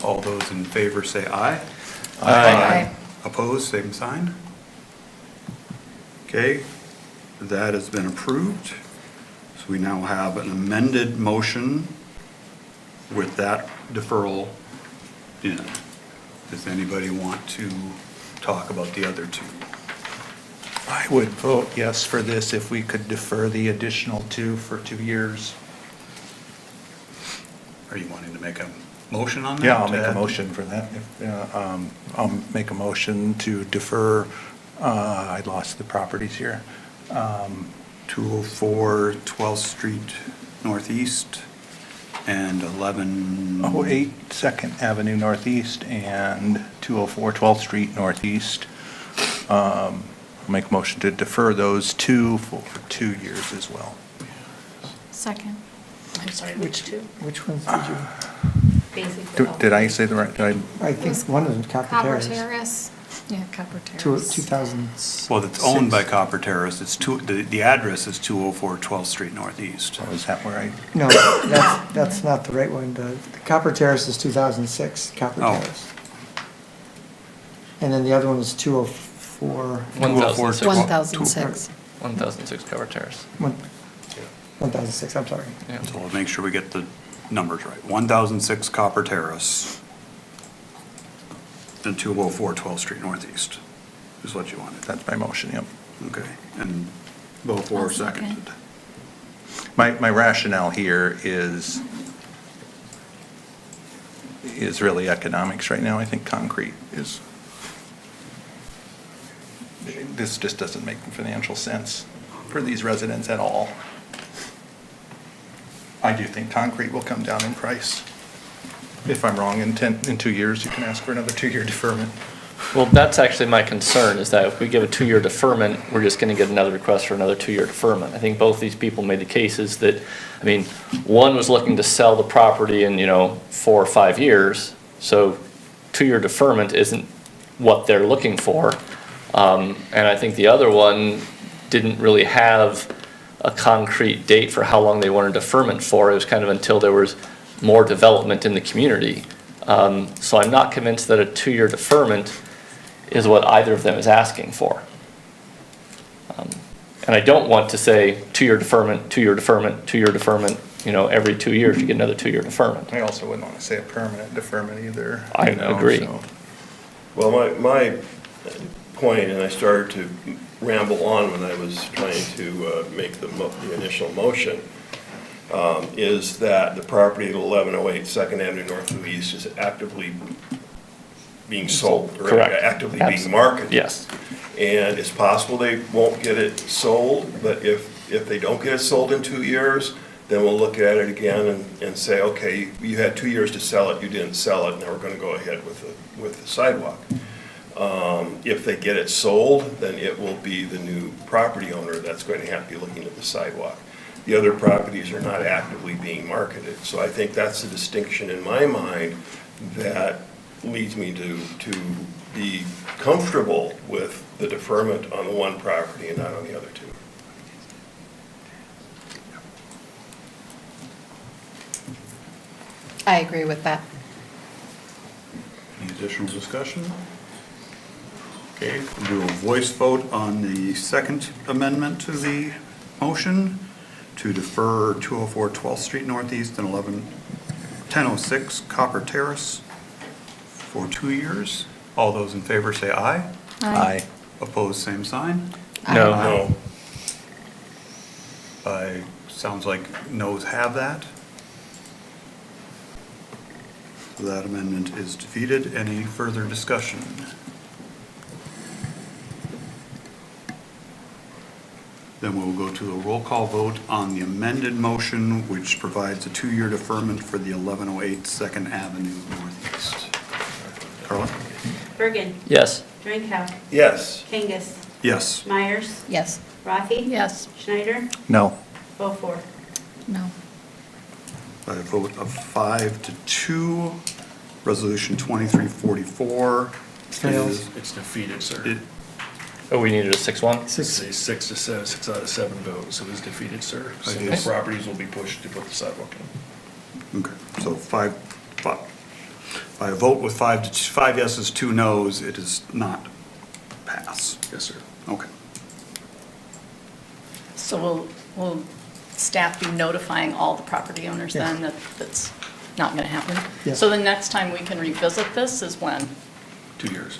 All those in favor say aye. Aye. Opposed, same sign. Okay, that has been approved. So we now have an amended motion with that deferral in. Does anybody want to talk about the other 2? I would vote yes for this if we could defer the additional 2 for 2 years. Are you wanting to make a motion on that? Yeah, I'll make a motion for that. I'll make a motion to defer, I lost the properties here. 204 12th Street Northeast and 1108 2nd Avenue Northeast and 204 12th Street Northeast. I'll make a motion to defer those 2 for 2 years as well. Second. I'm sorry, which 2? Which ones did you? Basically. Did I say the right, I think one of them, Copper Copper Terrace. Terrace. Yeah, Copper Terrace. 2006. Well, it's owned by Copper Terrace. The address is 204 12th Street Northeast. Oh, is that where I? No, that's not the right one. The Copper Terrace is 2006, Copper Oh. Terrace. And then the other one is 204 for 1,006. 1,006. 1,006 Cover Terrace. 1,006, I'm sorry. Yeah. So we'll make sure we get the numbers right. 1,006 Copper Terrace and 204 12th Street Northeast is what you wanted. That's my motion, yep. Okay, and Beaufore I'll second. seconded. My rationale here is really economics right now. I think concrete is, this just doesn't make financial sense for these residents at all. I do think concrete will come down in price. If I'm wrong, in 2 years, you can ask for another 2-year deferment. Well, that's actually my concern, is that if we give a 2-year deferment, we're just going to get another request for another 2-year deferment. I think both these people made the cases that, I mean, one was looking to sell the property in, 4 or 5 years, so 2-year deferment isn't what they're looking for. And I think the other one didn't really have a concrete date for how long they wanted deferment for. It was kind of until there was more development in the community. So I'm not convinced that a 2-year deferment is what either of them is asking for. And I don't want to say 2-year deferment, 2-year deferment, 2-year deferment, every 2 years you get another 2-year deferment. I also wouldn't want to say a permanent deferment either. I agree. So. Well, my point, and I started to ramble on when I was trying to make the initial motion, is that the property at 1108 Second Avenue North of East is actively being sold. Or Correct. actively Absolutely. being marketed. Yes. And it's possible they won't get it sold, but if they don't get it sold in 2 years, then we'll look at it again and say, okay, you had 2 years to sell it, you didn't sell it, now we're gonna go ahead with the sidewalk. If they get it sold, then it will be the new property owner that's going to have to be looking at the sidewalk. The other properties are not actively being marketed, so I think that's the distinction in my mind that leads me to be comfortable with the deferment on the one property and not on the other two. I agree with that. Any additional discussion? Okay, we'll do a voice vote on the second amendment to the motion to defer 204 12th Street Northeast and 1006 Copper Terrace for 2 years. All those in favor say aye. Aye. Opposed, same sign. No. No. Sounds like noes have that. That amendment is defeated. Any further discussion? Then we'll go to a roll call vote on the amended motion, which provides a 2-year deferment for the 1108 Second Avenue Northeast. Carla? Birgen. Yes. Drenkow. Yes. Kangas. Yes. Myers. Yes. Rathe. Yes. Schneider. No. Beaufore. No. By a vote of 5-2, Resolution 2344 is... It's defeated, sir. it- Oh, we needed a 6-1? It's a 6 out of 7 vote, so it was defeated, sir. So Okay. those properties will be pushed to put the sidewalk in. Okay, so by a vote with 5 yeses, 2 noes, it is not pass. Yes, sir. Okay. So will staff be notifying all the property owners Yes. then that that's not going to happen? Yes. So the next time we can revisit this is when? 2 years.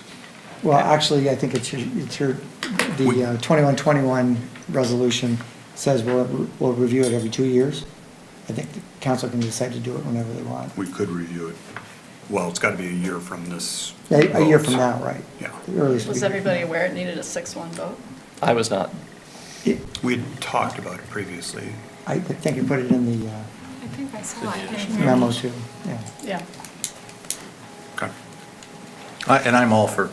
Well, actually, I think the 2121 resolution says we'll review it every 2 years. I think the council can decide to do it whenever they want. We could review it. Well, it's got to be a year from this. A year vote. from now, right? Yeah. The earliest Was we- everybody aware it needed a 6-1 vote? I was not. We had talked about it previously. I think you put it in the I think I saw it. memo too, yeah. Yeah. Okay. And I'm all for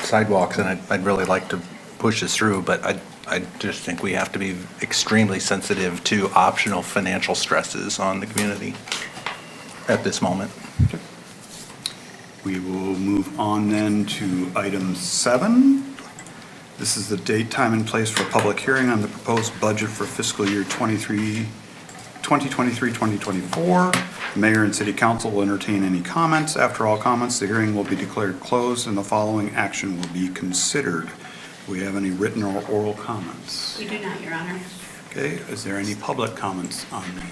sidewalks, and I'd really like to push this through, but I just think we have to be extremely sensitive to optional financial stresses on the community at this moment. We will move on then to item 7. This is the date, time, and place for a public hearing on the proposed budget for fiscal year 2023-2024. Mayor and City Council will entertain any comments. After all comments, the hearing will be declared closed and the following action will be considered. Do we have any written or oral comments? We do not, Your Honor. Okay, is there any public comments on the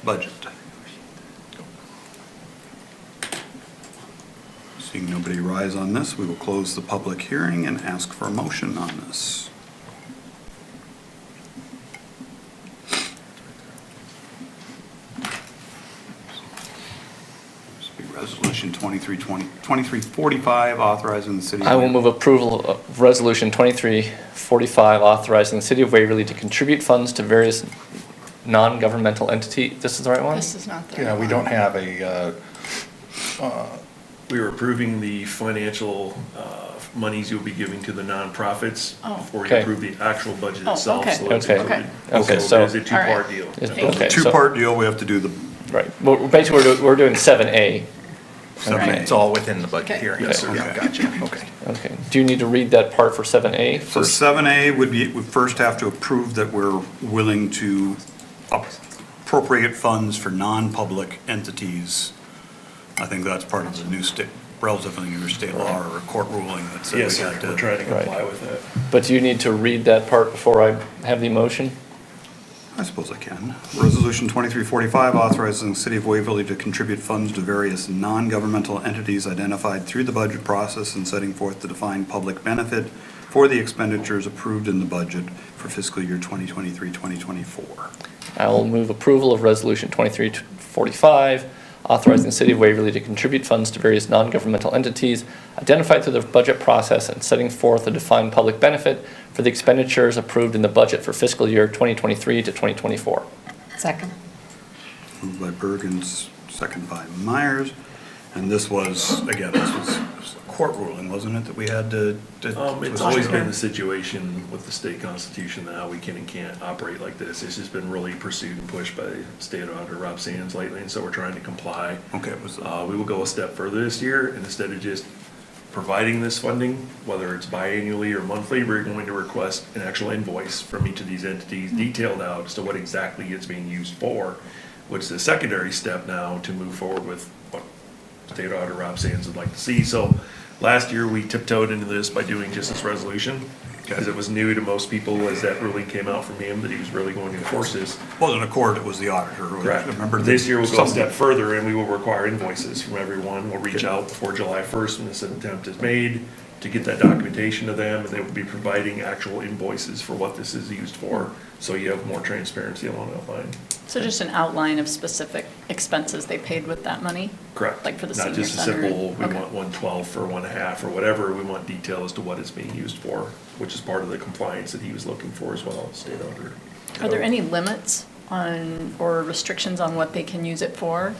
budget? Seeing nobody rise on this, we will close the public hearing and ask for a motion on this. This will be Resolution 2345, authorizing the city. I will move approval of Resolution 2345, authorizing the City of Waverly to contribute funds to various non-governmental entity. This is the right one? This is not the. Yeah, we don't have a, We were approving the financial monies you'll be giving to the nonprofits Oh. before you Okay. approve the actual budget Oh, itself. okay. So it's Okay. included. Okay, So so- it is a two-part deal. Is- Thank you. okay, so- Two-part deal, we have to do the Right. Well, basically, we're doing 7A. seven it's all within the budget Okay. hearing. Yes, sir. Yeah, gotcha, okay. Okay. Do you need to read that part for 7A So first? 7A would be, we first have to approve that we're willing to appropriate funds for non-public entities. I think that's part of the new state, relatively new state law or a court ruling that said we Yes, sir. had We're to. trying to comply Right. with that. But do you need to read that part before I have the motion? I suppose I can. Resolution 2345 authorizing the City of Waverly to contribute funds to various non-governmental entities identified through the budget process and setting forth the defined public benefit for the expenditures approved in the budget for fiscal year 2023-2024. I will move approval of Resolution 2345, authorizing the City of Waverly to contribute funds to various non-governmental entities identified through the budget process and setting forth a defined public benefit for the expenditures approved in the budget for fiscal year 2023 to 2024. Second. Moved by Birgen, second by Meyers. And this was, again, this was a court ruling, wasn't it, that we had to? It's always been the situation with the state constitution that how we can and can't operate like this. It's just been really pursued and pushed by State Auditor Rob Sands lately, and so we're trying to comply. Okay, it was, We will go a step further this year, and instead of just providing this funding, whether it's biannually or monthly, we're going to request an actual invoice from each of these entities detailed out as to what exactly it's being used for, which is a secondary step now to move forward with what State Auditor Rob Sands would like to see. So last year, we tiptoed into this by doing just this resolution, because it was new to most people as that ruling came out from him that he was really going to enforce this. wasn't a court, it was the auditor. Correct. Remember This year we'll go a something- step further and we will require invoices from everyone. We'll reach out before July 1st when this attempt is made to get that documentation to them, and they will be providing actual invoices for what this is used for, so you have more transparency along that line. So just an outline of specific expenses they paid with that money? Correct. Like for the Not senior just a center? simple, we Okay. want 1/12 or 1/2 or whatever, we want detail as to what it's being used for, which is part of the compliance that he was looking for as well, state auditor. Are there any limits on, or restrictions on what they can use it for?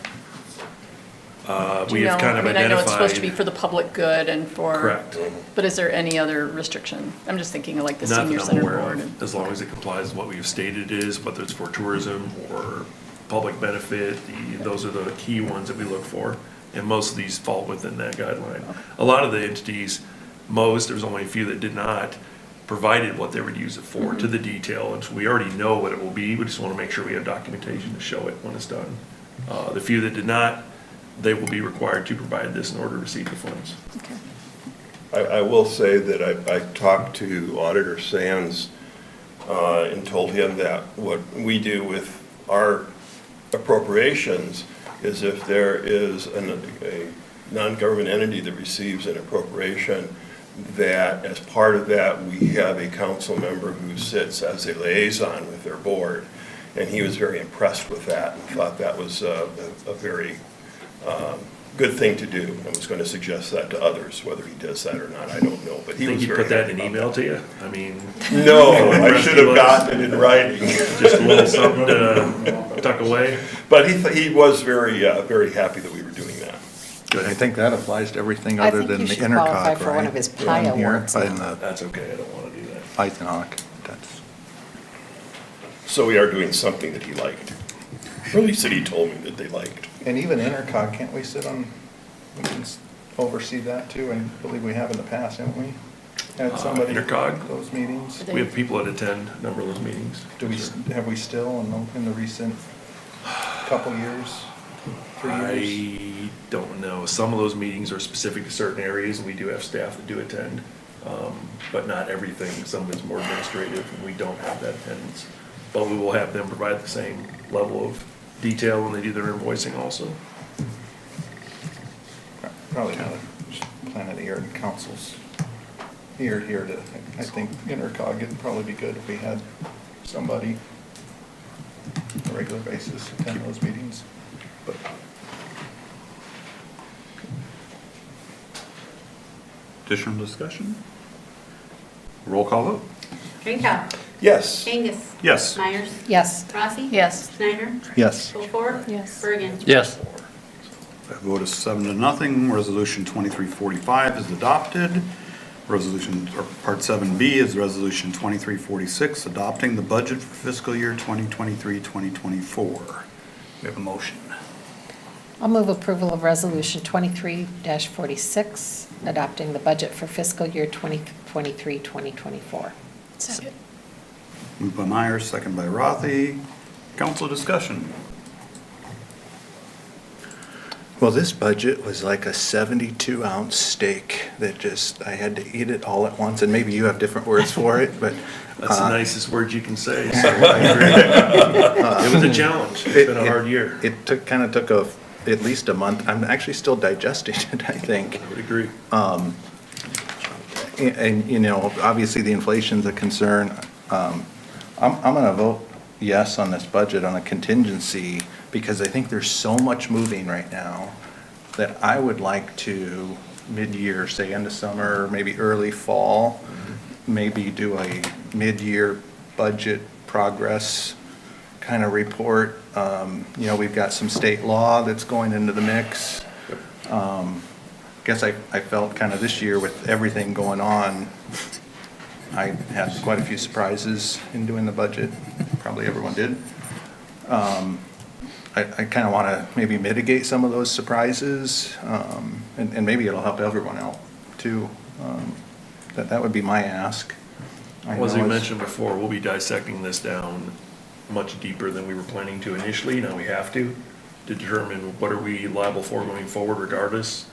Do We you have know? kind of I mean, I know it's supposed to be identified. for the public good and for. Correct. But is there any other restriction? I'm just thinking of like the Not senior that I'm center aware board. of, and- as long as it complies with what we've stated it is, whether it's for tourism or public benefit, those are the key ones that we look for. And most of these fall within that guideline. A lot of the entities, there's only a few that did not, provided what they would use it for to the detail. And so we already know what it will be, we just want to make sure we have documentation to show it when it's done. The few that did not, they will be required to provide this in order to receive the funds. Okay. I will say that I talked to Auditor Sands and told him that what we do with our appropriations is if there is a non-government entity that receives an appropriation, that as part of that, we have a council member who sits as a liaison with their board. And he was very impressed with that and thought that was a very good thing to do, and was going to suggest that to others. Whether he does that or not, I don't know, but he Think was you very put that happy in about email that. to you? I mean. No, I should have gotten it in writing. Just a little something to tuck away. But he was very, very happy that we were doing that. I think that applies to everything I other think than you the should qualify intercog, for one right? of his pie In here, awards. in the That's okay, I don't want to do that. Eisenhock, that's. So we are doing something that he liked. Or at least that he told me that they liked. And even intercog, can't we sit on, we can oversee that too? I believe we have in the past, haven't we? Had somebody. Intercog? Those meetings. We have people that attend a number of those meetings. Do we, have we still in the recent couple years, 3 years? I don't know. Some of those meetings are specific to certain areas, and we do have staff that do attend. but not everything. Some of it's more administrative, and we don't have that attendance. But we will have them provide the same level of detail when they do their invoicing also. Probably not a plan of the year and councils here to, I think intercog would probably be good if we had somebody on a regular basis attend those meetings. But Additional discussion? Roll call vote. Drenkow. yes. Kangas. Yes. Myers. Yes. Rathe. Yes. Schneider. Yes. Beaufore. Yes. Bergen. Yes. That vote is 7-0. Resolution 2345 is adopted. Resolution, or Part 7B is Resolution 2346, adopting the budget for fiscal year 2023-2024. We have a motion. I'll move approval of Resolution 23-46, adopting the budget for fiscal year 2023-2024. Second. Moved by Meyers, second by Rathe. Council discussion. Well, this budget was like a 72-ounce steak that just, I had to eat it all at once, and maybe you have different words for it, but. That's the nicest word you can say, so I agree. It was a challenge. It's been a hard year. It took at least a month. I'm actually still digesting it, I think. I would agree. And, you know, obviously the inflation's a concern. I'm gonna vote yes on this budget on a contingency because I think there's so much moving right now that I would like to mid-year, say end of summer, maybe early fall, maybe do a mid-year budget progress kind of report. You know, we've got some state law that's going into the mix. Guess I felt kind of this year with everything going on, I had quite a few surprises in doing the budget. Probably everyone did. I kind of want to maybe mitigate some of those surprises, and maybe it'll help everyone out too. That would be my ask. I As know we it's- mentioned before, we'll be dissecting this down much deeper than we were planning to initially. Now we have to determine what are we liable for going forward regardless.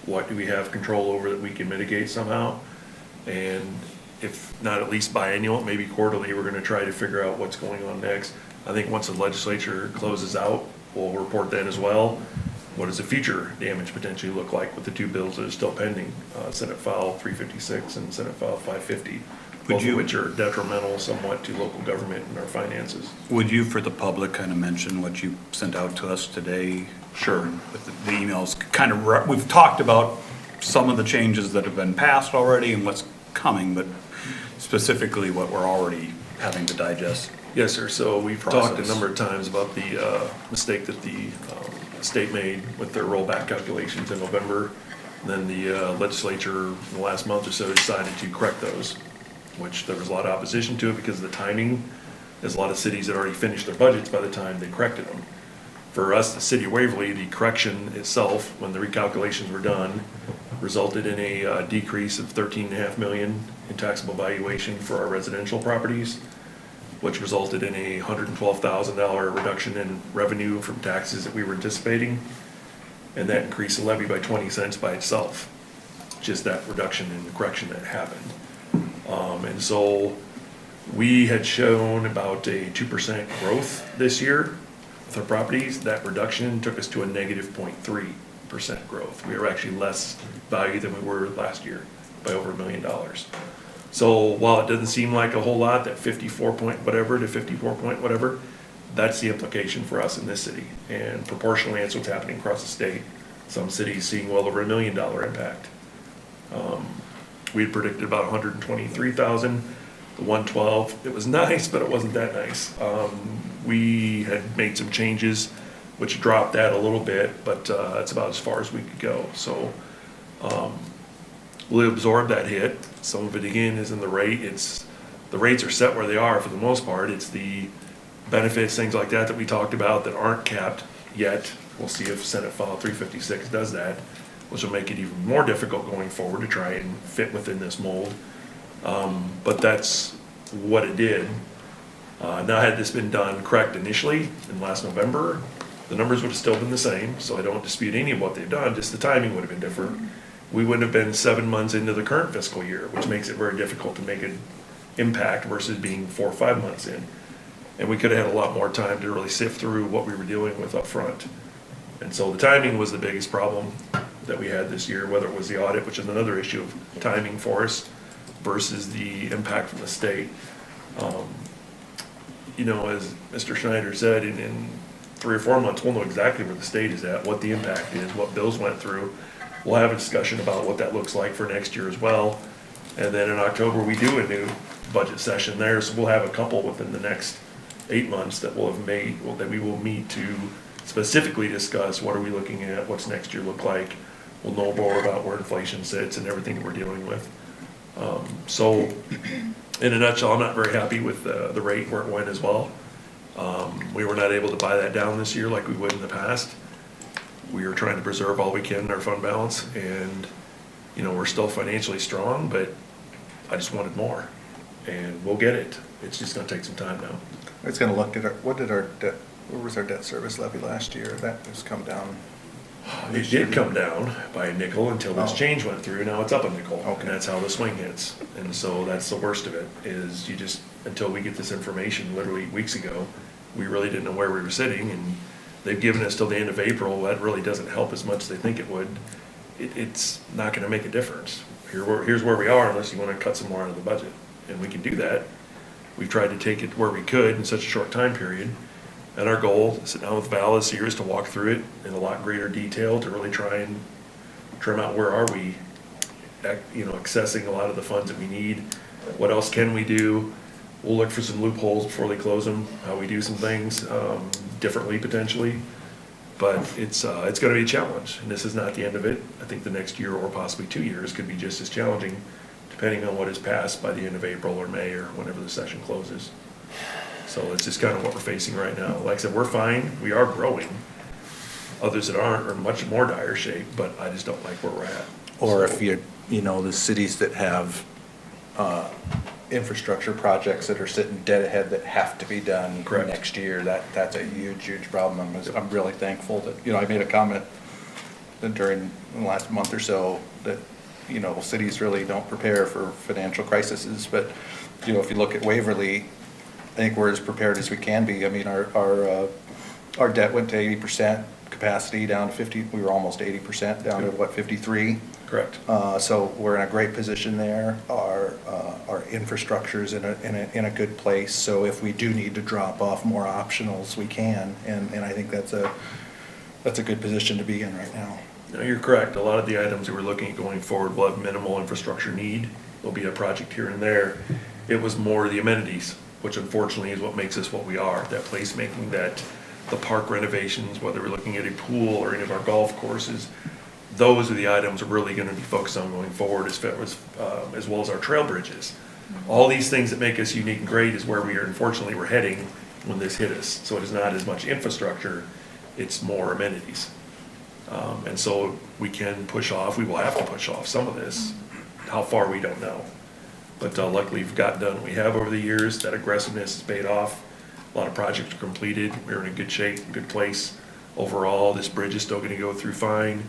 What do we have control over that we can mitigate somehow? And if not at least biannual, maybe quarterly, we're gonna try to figure out what's going on next. I think once the legislature closes out, we'll report then as well. What does the future damage potentially look like with the two bills that are still pending? Senate File 356 and Senate File 550, both of which are detrimental somewhat to local government and our finances. Would you, for the public, kind of mention what you sent out to us today? Sure. With the emails, kind of, we've talked about some of the changes that have been passed already and what's coming, but specifically what we're already having to digest. Yes, sir. So we've talked a Process. number of times about the mistake that the state made with their rollback calculations in November. Then the legislature in the last month or so decided to correct those, which there was a lot of opposition to it because of the timing. There's a lot of cities that already finished their budgets by the time they corrected them. For us, the city of Waverly, the correction itself, when the recalculations were done, resulted in a decrease of $13.5 million in taxable valuation for our residential properties, which resulted in a $112,000 reduction in revenue from taxes that we were anticipating. And that increased the levy by 20 cents by itself, just that reduction in the correction that happened. And so we had shown about a 2% growth this year with our properties. That reduction took us to a negative 0.3% growth. We were actually less value than we were last year by over $1 million. So while it doesn't seem like a whole lot, that 54 point whatever to 54 point whatever, that's the implication for us in this city. And proportionally, that's what's happening across the state. Some cities seeing well over $1 million impact. We had predicted about 123,000, the 112. It was nice, but it wasn't that nice. We had made some changes, which dropped that a little bit, but that's about as far as we could go. So we'll absorb that hit. Some of it again is in the rate. The rates are set where they are for the most part. It's the benefits, things like that we talked about that aren't capped yet. We'll see if Senate File 356 does that, which will make it even more difficult going forward to try and fit within this mold. But that's what it did. Now, had this been done correct initially in last November, the numbers would have still been the same, so I don't dispute any of what they've done, just the timing would have been different. we wouldn't have been 7 months into the current fiscal year, which makes it very difficult to make an impact versus being 4 or 5 months in. And we could have had a lot more time to really sift through what we were dealing with up front. And so the timing was the biggest problem that we had this year, whether it was the audit, which is another issue of timing for us, versus the impact from the state. You know, as Mr. Schneider said, in 3 or 4 months, we'll know exactly where the state is at, what the impact is, what bills went through. We'll have a discussion about what that looks like for next year as well. And then in October, we do a new budget session there, so we'll have a couple within the next 8 months that we'll have made, that we will meet to specifically discuss what are we looking at, what's next year look like. We'll know more about where inflation sits and everything that we're dealing with. So in a nutshell, I'm not very happy with the rate where it went as well. We were not able to buy that down this year like we would in the past. We are trying to preserve all we can in our fund balance, and you know, we're still financially strong, but I just wanted more, and we'll get it. It's just gonna take some time now. It's gonna look at what was our debt service levy last year? That has come down. It did come down by a nickel until this Oh. change went through. Now it's up a nickel, Okay. and that's how the swing hits. And so that's the worst of it, is you just, until we get this information literally weeks ago, we really didn't know where we were sitting, and they've given us till the end of April. That really doesn't help as much as they think it would. It's not gonna make a difference. Here's where we are unless you wanna cut some more out of the budget, and we can do that. We've tried to take it where we could in such a short time period. And our goal, sit down with Val this year, is to walk through it in a lot greater detail to really try and trim out where are we, you know, accessing a lot of the funds that we need. What else can we do? We'll look for some loopholes before they close them, how we do some things differently potentially. But it's gonna be a challenge, and this is not the end of it. I think the next year or possibly 2 years could be just as challenging, depending on what is passed by the end of April or May or whenever the session closes. So it's just kind of what we're facing right now. Like I said, we're fine, we are growing. Others that aren't are much more dire shape, but I just don't like where we're at. Or So- if you know, the cities that have infrastructure projects that are sitting dead ahead that have to be done Correct. next year, that's a huge problem. I'm really thankful that, you know, I made a comment that during the last month or so that, you know, cities really don't prepare for financial crises, but, you know, if you look at Waverly, I think we're as prepared as we can be. I mean, our debt went to 80% capacity, down to 50, we were almost 80%, down to what, 53? Correct. So we're in a great position there. Our infrastructure's in a good place. So if we do need to drop off more optionals, we can. And I think that's a good position to be in right now. No, you're correct. A lot of the items that we're looking at going forward will have minimal infrastructure need. There'll be a project here and there. It was more the amenities, which unfortunately is what makes us what we are. That placemaking, the park renovations, whether we're looking at a pool or any of our golf courses, those are the items we're really gonna be focused on going forward, as well as our trail bridges. All these things that make us unique and great is where unfortunately we're heading when this hit us. So it is not as much infrastructure, it's more amenities. And so we can push off, we will have to push off some of this. How far, we don't know. But luckily we've got done what we have over the years. That aggressiveness has paid off. A lot of projects are completed. We're in a good shape, good place. Overall, this bridge is still gonna go through fine.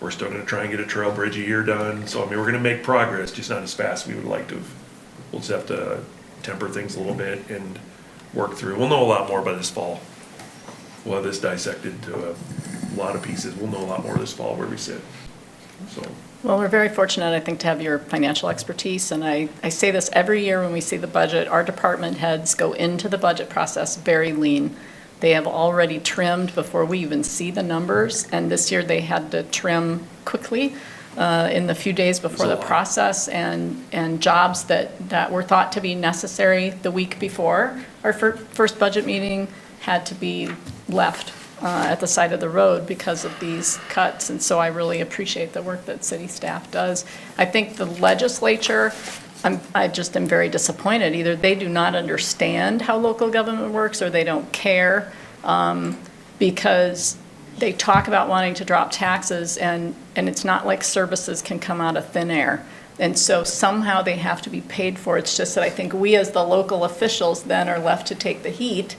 We're still gonna try and get a trail bridge a year done. So, I mean, we're gonna make progress, just not as fast as we would like to have. We'll just have to temper things a little bit and work through. We'll know a lot more by this fall. We'll have this dissected to a lot of pieces. We'll know a lot more this fall where we sit, so. Well, we're very fortunate, I think, to have your financial expertise, and I say this every year when we see the budget. Our department heads go into the budget process very lean. They have already trimmed before we even see the numbers, and this year they had to trim quickly in the few days before the process, and jobs that were thought to be necessary the week before our first budget meeting had to be left at the side of the road because of these cuts. And so I really appreciate the work that city staff does. I think the legislature, I just am very disappointed. Either they do not understand how local government works or they don't care, because they talk about wanting to drop taxes, and it's not like services can come out of thin air. And so somehow they have to be paid for. It's just that I think we as the local officials then are left to take the heat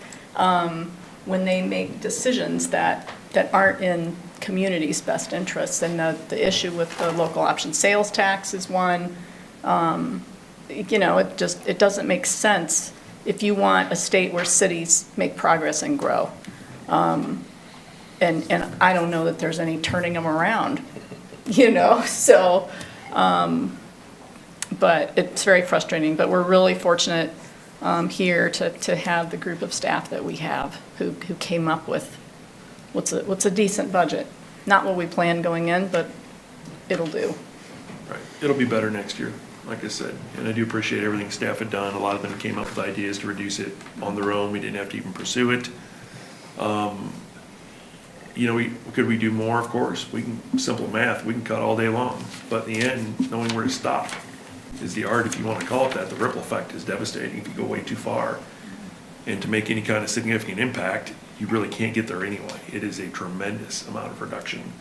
when they make decisions that aren't in community's best interests. And the issue with the local option sales tax is one. You know, it doesn't make sense if you want a state where cities make progress and grow. And I don't know that there's any turning them around, you know, so, but it's very frustrating. But we're really fortunate here to have the group of staff that we have who came up with what's a decent budget. Not what we planned going in, but it'll do. Right, it'll be better next year, like I said, and I do appreciate everything staff had done. A lot of them came up with ideas to reduce it on their own. We didn't have to even pursue it. You know, could we do more? Of course. We can, simple math, we can cut all day long. But in the end, knowing where to stop is the art, if you want to call it that. The ripple effect is devastating if you go way too far. And to make any kind of significant impact, you really can't get there anyway. It is a tremendous amount of reduction.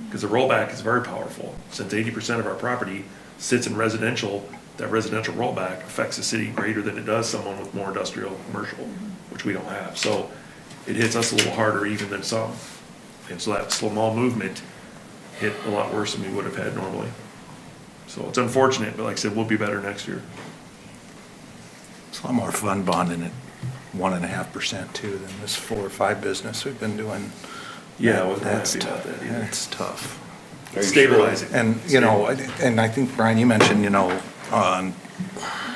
Because the rollback is very powerful. Since 80% of our property sits in residential, that residential rollback affects the city greater than it does someone with more industrial, commercial, which we don't have. So it hits us a little harder even than some. And so that small movement hit a lot worse than we would have had normally. So it's unfortunate, but like I said, we'll be better next year. It's a lot more fun bonding at 1.5% too than this 4 or 5 business we've been doing. Yeah, I wasn't That's happy about tough. that either. That's tough. Stabilizing. And, you know, and I think, Brian, you mentioned, you know, on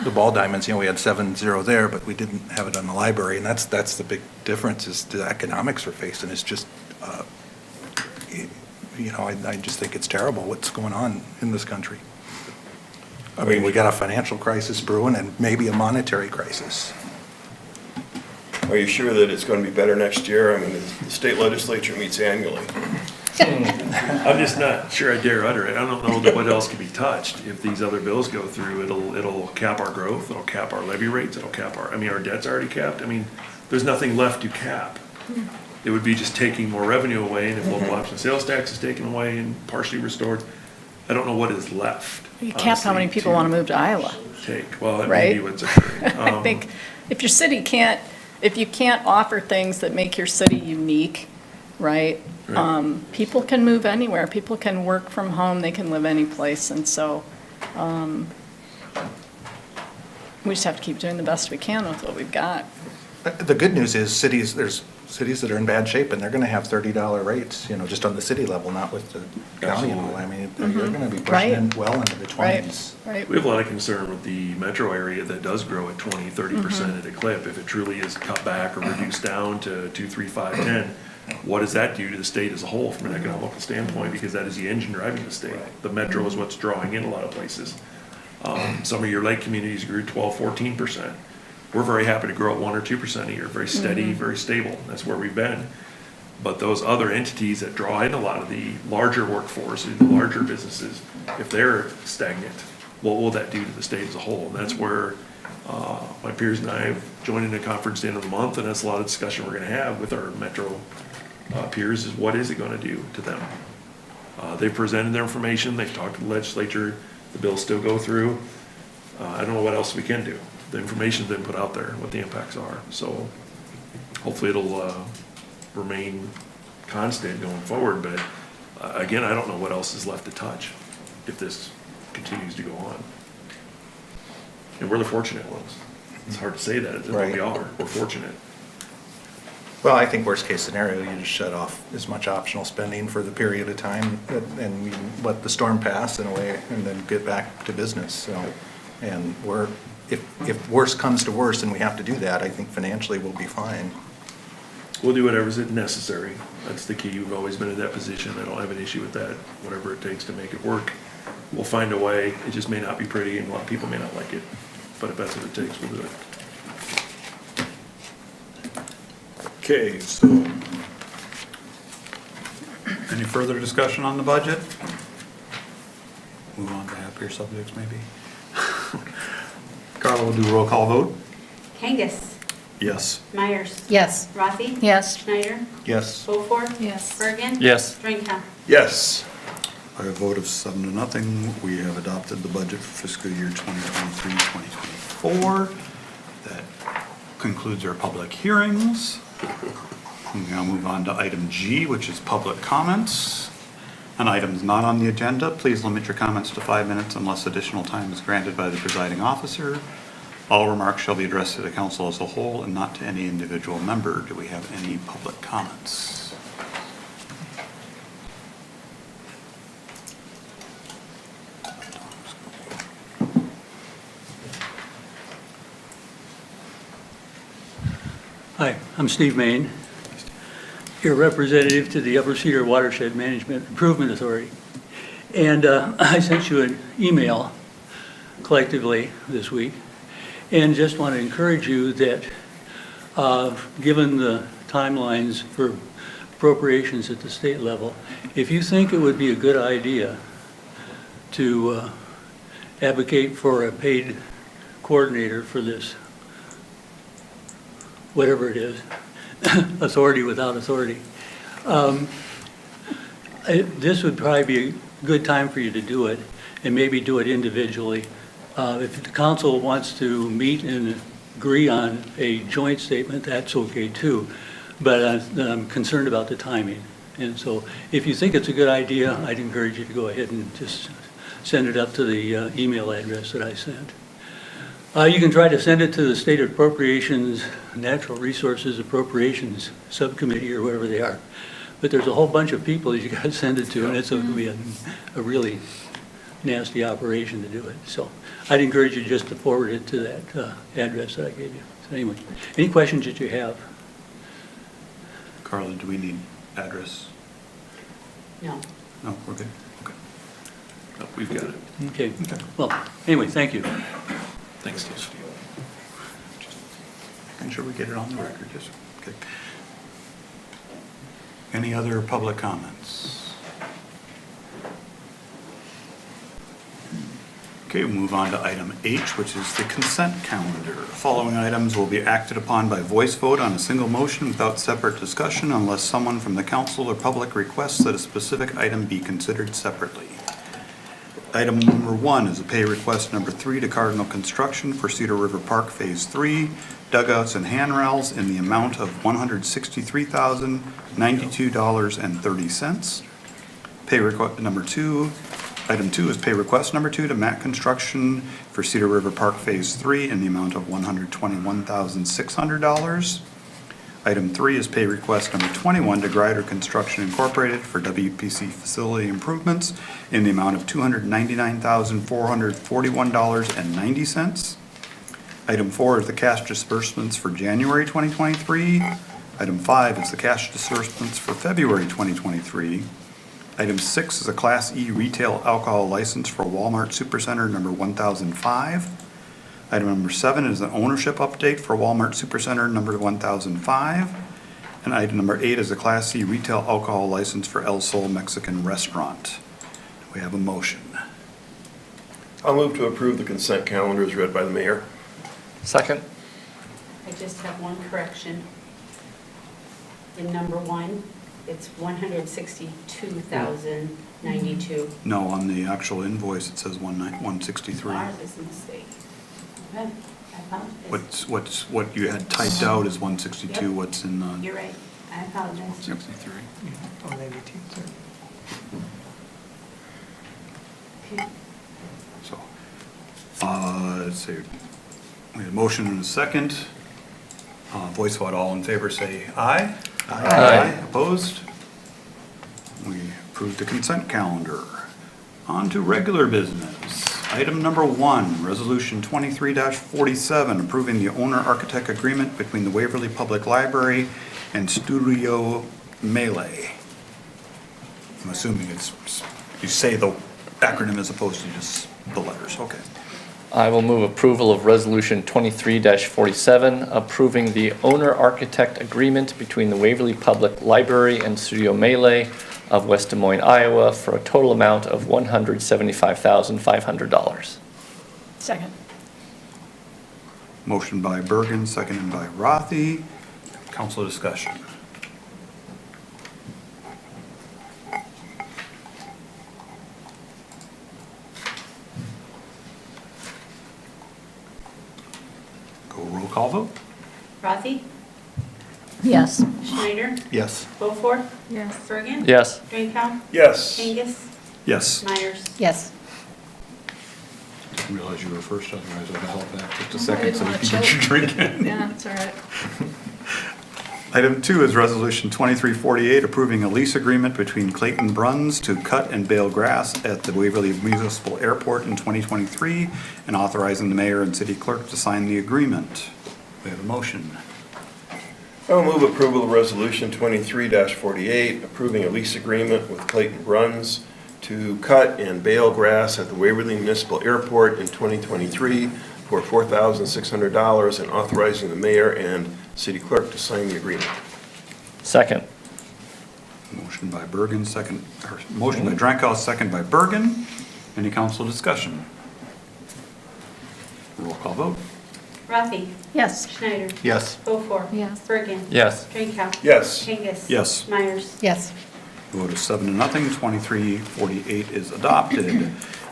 the ball diamonds, you know, we had 7-0 there, but we didn't have it on the library, and that's the big difference is the economics we're facing is just, you know, I just think it's terrible what's going on in this country. I mean, we got a financial crisis brewing and maybe a monetary crisis. Are you sure that it's going to be better next year? I mean, the state legislature meets annually. I'm just not sure I dare utter it. I don't know that what else can be touched. If these other bills go through, it'll cap our growth, it'll cap our levy rates, it'll cap our debt's already capped. I mean, there's nothing left to cap. It would be just taking more revenue away, and if local option sales tax is taken away and partially restored, I don't know what is left. You cap how many honestly, people want to move to Iowa. Take, well, that may be Right? what's occurring. I think if your city can't, if you can't offer things that make your city unique, right? Right. People can move anywhere. People can work from home. They can live any place. And so we just have to keep doing the best we can with what we've got. The good news is there's cities that are in bad shape and they're going to have $30 rates, you know, just on the city level, not with the county and all. I mean, they're going to be pushing in well into the 20s. Right. We have a lot of concern with the metro area that does grow at 20, 30% at a clip. If it truly is cut back or reduced down to 2, 3, 5, 10, what does that do to the state as a whole from an economical standpoint? Because that is the engine driving the state. The metro is what's drawing in a lot of places. Some of your lake communities grew 12, 14%. We're very happy to grow at 1 or 2% a year, very steady, very stable. That's where we've been. But those other entities that draw in a lot of the larger workforce, the larger businesses, if they're stagnant, what will that do to the state as a whole? And that's where my peers and I have joined in a conference at the end of the month, and that's a lot of discussion we're going to have with our metro peers is what is it going to do to them? They've presented their information, they've talked to the legislature, the bills still go through. I don't know what else we can do. The information's been put out there, what the impacts are. So hopefully it'll remain constant going forward. But again, I don't know what else is left to touch if this continues to go on. And we're the fortunate ones. It's hard to say that, but Right. we are. We're fortunate. Well, I think worst case scenario, you just shut off as much optional spending for the period of time and we let the storm pass in a way and then get back to business. So, and if worse comes to worse and we have to do that, I think financially we'll be fine. We'll do whatever is necessary. That's the key. We've always been in that position. I don't have an issue with that. Whatever it takes to make it work, we'll find a way. It just may not be pretty and a lot of people may not like it. But if that's what it takes, we'll do it. Okay, so any further discussion on the budget? Move on to happier subjects maybe. Carla will do a roll call vote. Kangas, Yes. Meyers, Yes. Rathe, Yes. Schneider, Yes. Beaufore, Yes. Birgen. Yes. Drenkow. Yes. By a vote of 7-0, we have adopted the budget for fiscal year 2023-2024. That concludes our public hearings. We now move on to item G, which is public comments. On items not on the agenda, please limit your comments to 5 minutes unless additional time is granted by the presiding officer. All remarks shall be addressed to the council as a whole and not to any individual member. Do we have any public comments? Hi, I'm Steve Main, your representative to the Upper Cedar Watershed Management Improvement Authority. And I sent you an email collectively this week, and just want to encourage you that, given the timelines for appropriations at the state level, if you think it would be a good idea to advocate for a paid coordinator for this, whatever it is, authority without authority. This would probably be a good time for you to do it, and maybe do it individually. If the council wants to meet and agree on a joint statement, that's okay too. But I'm concerned about the timing. And so if you think it's a good idea, I'd encourage you to go ahead and just send it up to the email address that I sent. You can try to send it to the State Appropriations, Natural Resources Appropriations Subcommittee or whatever they are. But there's a whole bunch of people that you got to send it to, and it's going to be a really nasty operation to do it. So I'd encourage you just to forward it to that address that I gave you. So anyway, any questions that you have? Carla, do we need address? No. No, we're good. Okay. No, we've got it. Okay. Well, anyway, thank you. Thanks, Steve. Making sure we get it on the record, yes. Okay. Any other public comments? Okay, we'll move on to item H, which is the consent calendar. The following items will be acted upon by voice vote on a single motion without separate discussion unless someone from the council or public requests that a specific item be considered separately. Item number 1 is a pay request number 3 to Cardinal Construction for Cedar River Park Phase 3, dugouts and handrails in the amount of $163,092.30. Pay request number 2, item 2 is pay request number 2 to Matt Construction for Cedar River Park Phase 3 in the amount of $121,600. Item 3 is pay request number 21 to Grider Construction Incorporated for WPC facility improvements in the amount of $299,441.90. Item 4 is the cash disbursements for January 2023. Item 5 is the cash disbursements for February 2023. Item 6 is a Class E retail alcohol license for Walmart Supercenter number 1005. Item number 7 is an ownership update for Walmart Supercenter number 1005. And item number 8 is a Class C retail alcohol license for El Sol Mexican Restaurant. Do we have a motion? I'll move to approve the consent calendar as read by the mayor. Second? I just have one correction. In number 1, it's 162,092. No, on the actual invoice, it says 163. Ours is a mistake. Okay, I apologize. What you had typed out is 162, Yep. what's in the... You're right, I apologize. 63. Oh, maybe two, sorry. Okay. So, let's see, we have a motion and a second. Voice vote, all in favor, say aye. Aye. Opposed? We approve the consent calendar. On to regular business. Item number 1, Resolution 23-47, approving the owner-architect agreement between the Waverly Public Library and Studio Melee. I'm assuming it's, you say the acronym as opposed to just the letters, okay. I will move approval of Resolution 23-47, approving the owner-architect agreement between the Waverly Public Library and Studio Melee of West Des Moines, Iowa, for a total amount of $175,500. Second. Motion by Birgen, seconded by Rathe. Council discussion. Go roll call vote. Rathe? Yes. Schneider? Yes. Beaufore? Yes. Birgen? Yes. Drenkow? Yes. Kangas? Yes. Meyers? Yes. Didn't realize you were first, otherwise I would have held back just a second so you can get your drink in. Yeah, it's all right. Item 2 is Resolution 2348, approving a lease agreement between Clayton Bruns to cut and bale grass at the Waverly Municipal Airport in 2023, and authorizing the mayor and city clerk to sign the agreement. We have a motion. I will move approval of Resolution 23-48, approving a lease agreement with Clayton Bruns to cut and bale grass at the Waverly Municipal Airport in 2023 for $4,600, and authorizing the mayor and city clerk to sign the agreement. Second. Motion by Birgen, motion by Drenkow, second by Birgen. Any council discussion? Roll call vote. Rathe? Yes. Schneider? Yes. Beaufore? Yes. Bergen? Yes. Drenkow? Yes. Kangas? Yes. Meyers? Yes. Vote is 7-0, 2348 is adopted.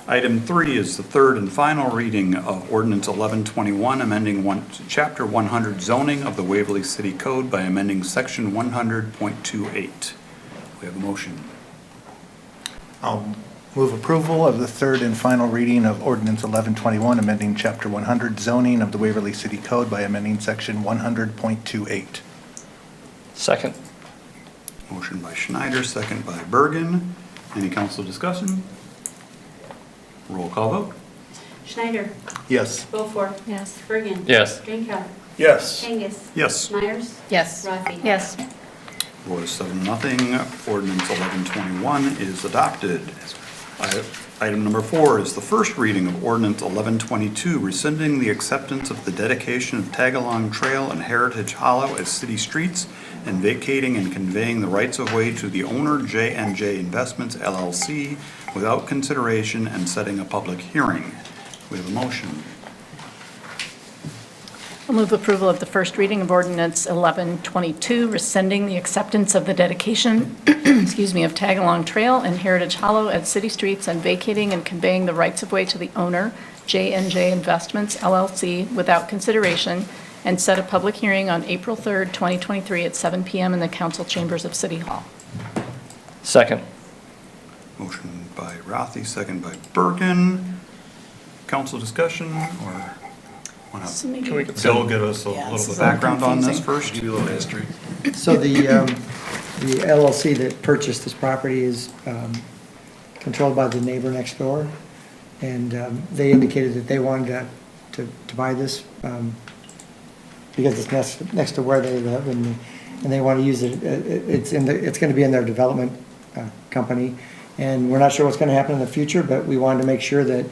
Item 3 is the third and final reading of Ordinance 1121, amending Chapter 100 zoning of the Waverly City Code by amending Section 100.28. We have a motion. I'll move approval of the third and final reading of Ordinance 1121, amending Chapter 100 zoning of the Waverly City Code by amending Section 100.28. Second. Motion by Schneider, second by Birgen. Any council discussion? Roll call vote. Schneider? Yes. Beaufore? Yes. Bergen? Yes. Drenkow? Yes. Kangas? Yes. Myers? Yes. Rathe? Yes. Vote is 7-0. Ordinance 1121 is adopted. Item number 4 is the first reading of Ordinance 1122, rescinding the acceptance of the dedication of Tagalong Trail and Heritage Hollow as city streets, and vacating and conveying the rights-of-way to the owner, J&J Investments LLC, without consideration, and setting a public hearing. We have a motion. I'll move approval of the first reading of Ordinance 1122, rescinding the acceptance of the dedication, excuse me, of Tagalong Trail and Heritage Hollow as city streets, and vacating and conveying the rights-of-way to the owner, J&J Investments LLC, without consideration, and set a public hearing on April 3rd, 2023 at 7 PM in the council chambers of City Hall. Second. Motion by Rathe, second by Birgen. Council discussion, or want So maybe- to Bill give us a Yeah, little this bit is of background on this confusing. first? Give you a little history. So the LLC that purchased this property is controlled by the neighbor next door, and they indicated that they wanted to buy this because it's next to where they live, and they want to use it. It's going to be in their development company, and we're not sure what's going to happen in the future, but we wanted to make sure that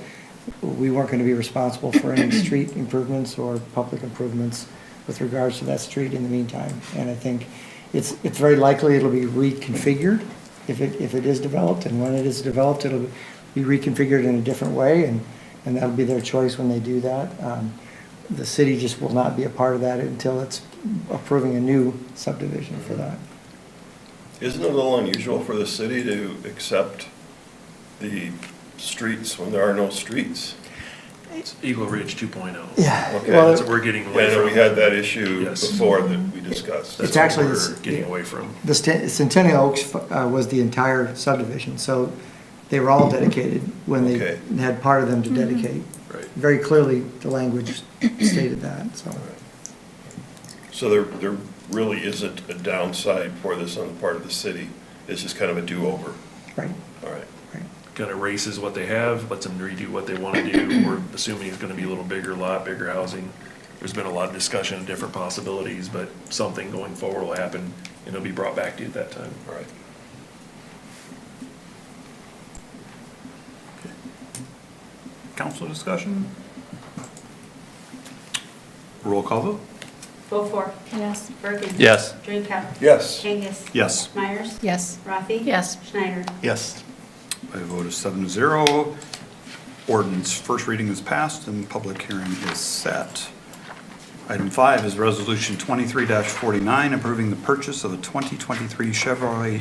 we weren't going to be responsible for any street improvements or public improvements with regards to that street in the meantime. And I think it's very likely it'll be reconfigured if it is developed, and when it is developed, it'll be reconfigured in a different way, and that'll be their choice when they do that. The city just will not be a part of that until it's approving a new subdivision for that. Isn't it a little unusual for the city to accept the streets when there are no streets? It's Eagle Ridge 2.0. Yeah. Okay. Well, That's what we're getting away I know from. we had that issue Yes. before that we discussed. That's It's actually what this- we're getting away from. The Centennial Oaks was the entire subdivision, so they were all dedicated when they Okay. had part of them to dedicate. Right. Very clearly, the language stated that, so. So there really isn't a downside for this on the part of the city. It's just kind of a do-over. Right, All right. right. Kind of erases what they have, lets them redo what they want to do. We're assuming it's going to be a little bigger lot, bigger housing. There's been a lot of discussion of different possibilities, but something going forward will happen, and it'll be brought back to you at that time. All right. Council discussion? Roll call vote. Beaufore? Yes. Bergen? Yes. Drenkow? Yes. Kangas? Yes. Myers? Yes. Rathe? Yes. Schneider? Yes. By a vote of 7-0, ordinance first reading is passed and public hearing is set. Item 5 is Resolution 23-49, approving the purchase of a 2023 Chevrolet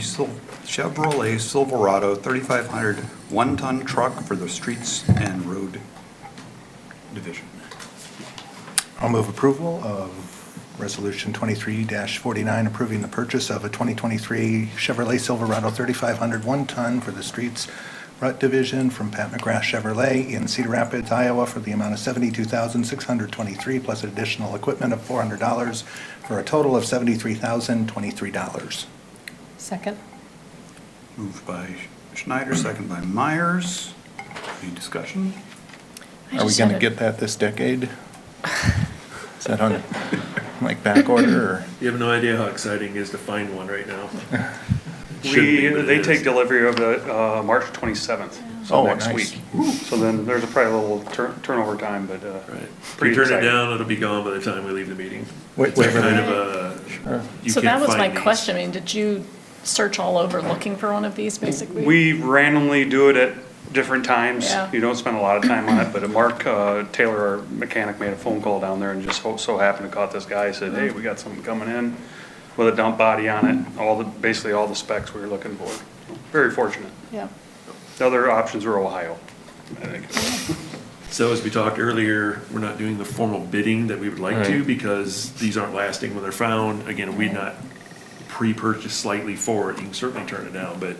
Silverado 3500 one-ton truck for the Streets and Road Division. I'll move approval of Resolution 23-49, approving the purchase of a 2023 Chevrolet Silverado 3500 one-ton for the streets rut division from Pat McGrath Chevrolet in Cedar Rapids, Iowa, for the amount of $72,623 plus additional equipment of $400 for a total of $73,023. Second. Moved by Schneider, second by Meyers. Any discussion? Are we going to get that this decade? Is that on, like, back order, or? You have no idea how exciting it is to find one right now. Shouldn't be, but it They is. take delivery of it March 27th, so Oh, next nice. week. So then there's probably a little turnover time, but Right. If pretty you turn exciting. it down, it'll be gone by the time we leave the meeting. Wait, It's kind wait, of a, you So that can't was my find these. question. I mean, did you search all over looking for one of these, basically? We randomly do it at different times. Yeah. You don't spend a lot of time on it, but Mark Taylor, our mechanic, made a phone call down there and just so happened to caught this guy. He said, hey, we got something coming in with a dump body on it, basically all the specs we were looking for. Very fortunate. Yeah. The other options were Ohio, I think. So as we talked earlier, we're not doing the formal bidding that we would like to Right. because these aren't lasting when they're found. Again, we'd not pre-purchased slightly for it, you can certainly turn it down, but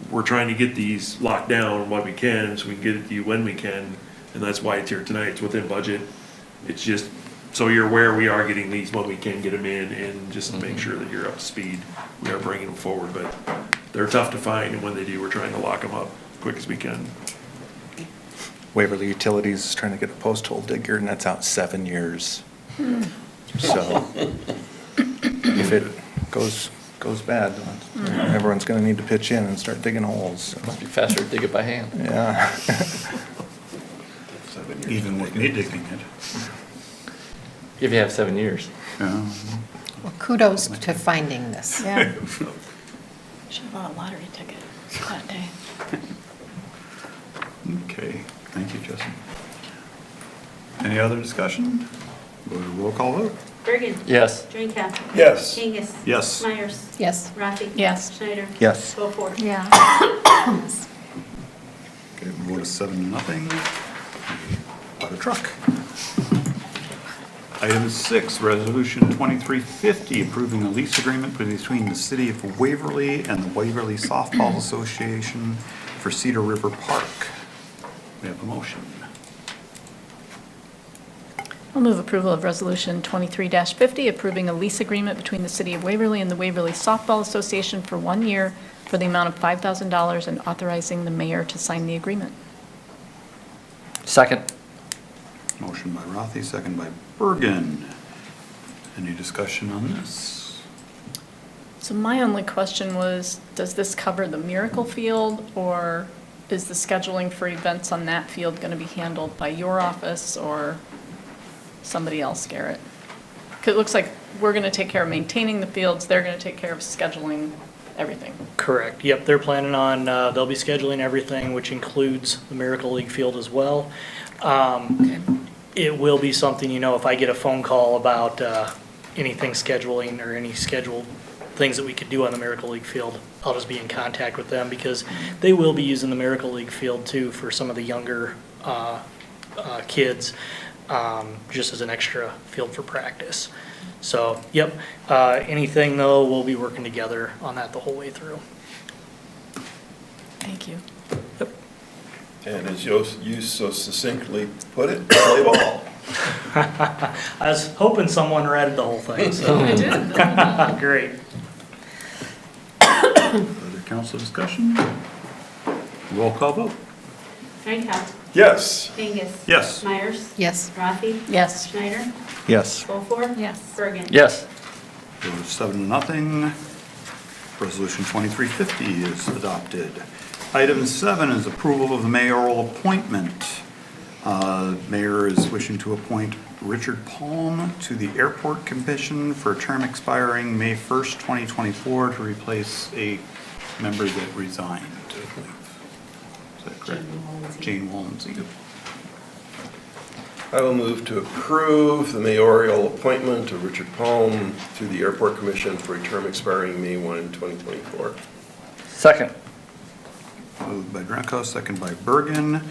we're trying to get these locked down what we can, so we can get it to you when we can, and that's why it's here tonight, it's within budget. It's just, so you're aware we are getting these when we can get them in, and just to make sure that you're up to speed, we are bringing them forward, but they're tough to find, and when they do, we're trying to lock them up as quick as we can. Waverly Utilities is trying to get a post hole digger, and that's out 7 years. So if it goes bad, everyone's going to need to pitch in and start digging holes. Must be faster to dig it by hand. Yeah. Even with me digging it. If you have 7 years. Yeah. Well, kudos to finding this. Yeah. Should have bought a lottery ticket that day. Okay, thank you, Justin. Any other discussion? Go to roll call vote. Birgen. Yes. Drenkow. Yes. Kangas. Yes. Myers. Yes. Rathe. Yes. Schneider. Yes. Beaufore. Yeah. Okay, vote is 7-0. Bought a truck. Item 6, Resolution 2350, approving a lease agreement between the City of Waverly and the Waverly Softball Association for Cedar River Park. We have a motion. I'll move approval of Resolution 23-50, approving a lease agreement between the City of Waverly and the Waverly Softball Association for 1 year for the amount of $5,000 and authorizing the mayor to sign the agreement. Second. Motion by Rathe, second by Birgen. Any discussion on this? So my only question was, does this cover the Miracle Field, or is the scheduling for events on that field going to be handled by your office or somebody else, Garrett? Because it looks like we're going to take care of maintaining the fields, they're going to take care of scheduling everything. Correct. Yep, they're planning on, they'll be scheduling everything, which includes the Miracle League Field as well. It will be something, if I get a phone call about anything scheduling or any scheduled things that we could do on the Miracle League Field, I'll just be in contact with them because they will be using the Miracle League Field too for some of the younger kids, just as an extra field for practice. So, yep, anything though, we'll be working together on that the whole way through. Thank you. And as you so succinctly put it, play ball. I was hoping someone read the whole thing, so. I did. Great. Further council discussion? Roll call vote. Drenkow. Yes. Kangas. Yes. Myers. Yes. Rathe. Yes. Schneider. Yes. Beaufore. Yes. Bergen. Yes. Vote is 7-0. Resolution 2350 is adopted. Item 7 is approval of the mayoral appointment. Mayor is wishing to appoint Richard Palm to the Airport Commission for a term expiring May 1st, 2024 to replace a member that resigned, I believe. Is that correct? Jane Walensee. I will move to approve the mayoral appointment of Richard Palm to the Airport Commission for a term expiring May 1, 2024. Second. Moved by Drenkow, second by Birgen.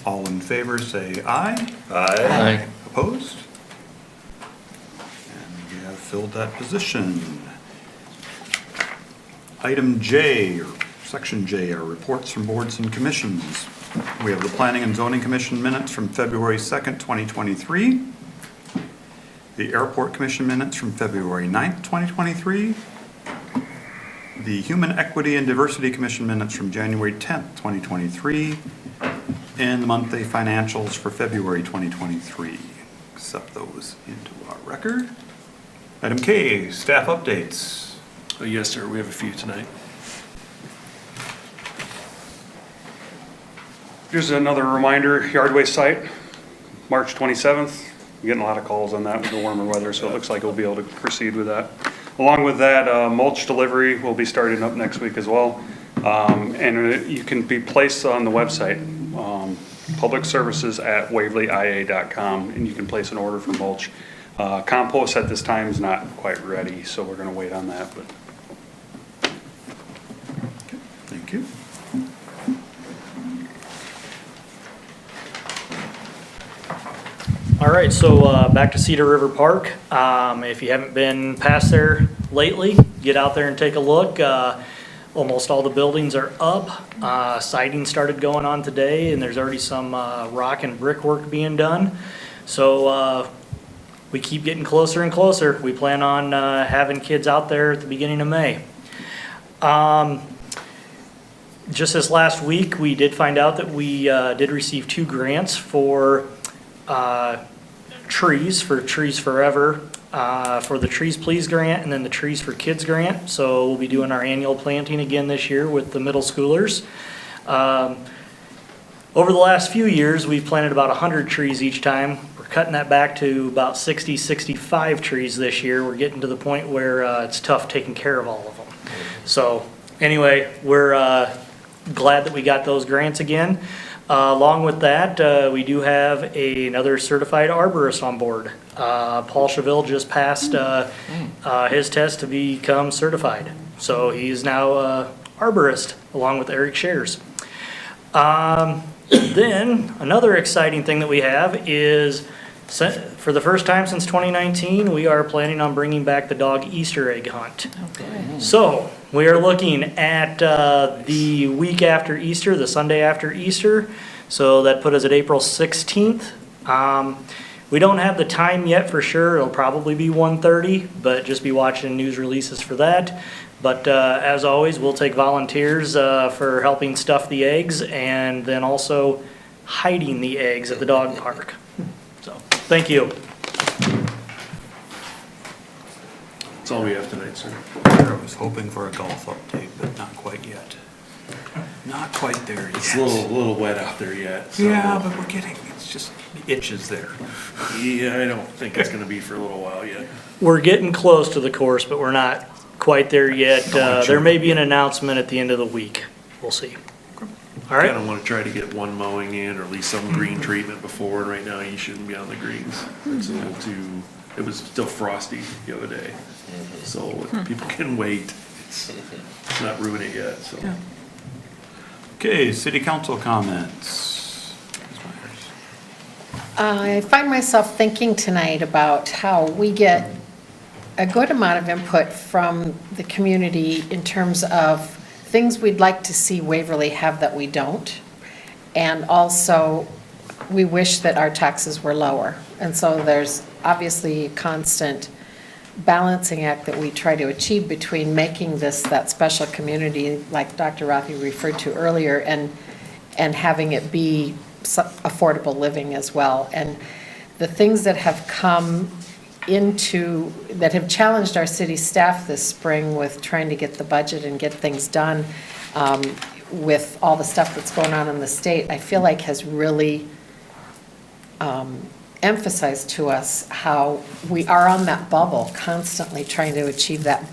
All in favor, say aye. Aye. Aye. Opposed? And filled that position. Item J, or Section J, are reports from boards and commissions. We have the Planning and Zoning Commission minutes from February 2nd, 2023. The Airport Commission minutes from February 9th, 2023. The Human Equity and Diversity Commission minutes from January 10th, 2023. And the monthly financials for February 2023. Accept those into our record. Item K, staff updates. Yes, sir, we have a few tonight. Just another reminder, yard waste site, March 27th. We're getting a lot of calls on that with the warmer weather, so it looks like we'll be able to proceed with that. Along with that, mulch delivery will be starting up next week as well. And you can be placed on the website, publicservices@waverleyia.com, and you can place an order for mulch. Compost at this time is not quite ready, so we're gonna wait on that, but. Thank you. All right, so back to Cedar River Park. If you haven't been past there lately, get out there and take a look. Almost all the buildings are up. Siding started going on today, and there's already some rock and brickwork being done. So we keep getting closer and closer. We plan on having kids out there at the beginning of May. Just this last week, we did find out that we did receive 2 grants for Trees Forever, for the Trees Please grant and then the Trees for Kids grant. So we'll be doing our annual planting again this year with the middle schoolers. Over the last few years, we've planted about 100 trees each time. We're cutting that back to about 60, 65 trees this year. We're getting to the point where it's tough taking care of all of them. So anyway, we're glad that we got those grants again. Along with that, we do have another certified arborist on board. Paul Cheville just passed his test to become certified. So he is now arborist along with Eric Shares. Then another exciting thing that we have is for the first time since 2019, we are planning on bringing back the dog Easter egg hunt. Okay. So we are looking at the week after Easter, the Sunday after Easter. So that put us at April 16th. We don't have the time yet for sure. It'll probably be 1:30, but just be watching news releases for that. But as always, we'll take volunteers for helping stuff the eggs and then also hiding the eggs at the dog park. So, thank you. That's all we have tonight, sir. I was hoping for a golf update, but not quite yet. Not quite there yet. It's a little wet out there yet. So. Yeah, but we're getting, it's just the itches there. Yeah, I don't think it's gonna be for a little while yet. We're getting close to the course, but we're not quite there yet. There may be an announcement at the end of the week. We'll see. All right. I don't want to try to get one mowing in or at least some green treatment before. And right now, you shouldn't be on the greens. It's a little too. It was still frosty the other day, so if people can wait. It's not ruin it yet. So. Yeah. Okay, city council comments. Ms. Meyers. I find myself thinking tonight about how we get a good amount of input from the community in terms of things we'd like to see Waverly have that we don't. And also, we wish that our taxes were lower. And so there's obviously a constant balancing act that we try to achieve between making this that special community, like Dr. Rathe referred to earlier, and having it be affordable living as well. And the things that have come that have challenged our city staff this spring with trying to get the budget and get things done, with all the stuff that's going on in the state, I feel like has really emphasized to us how we are on that bubble, constantly trying to achieve that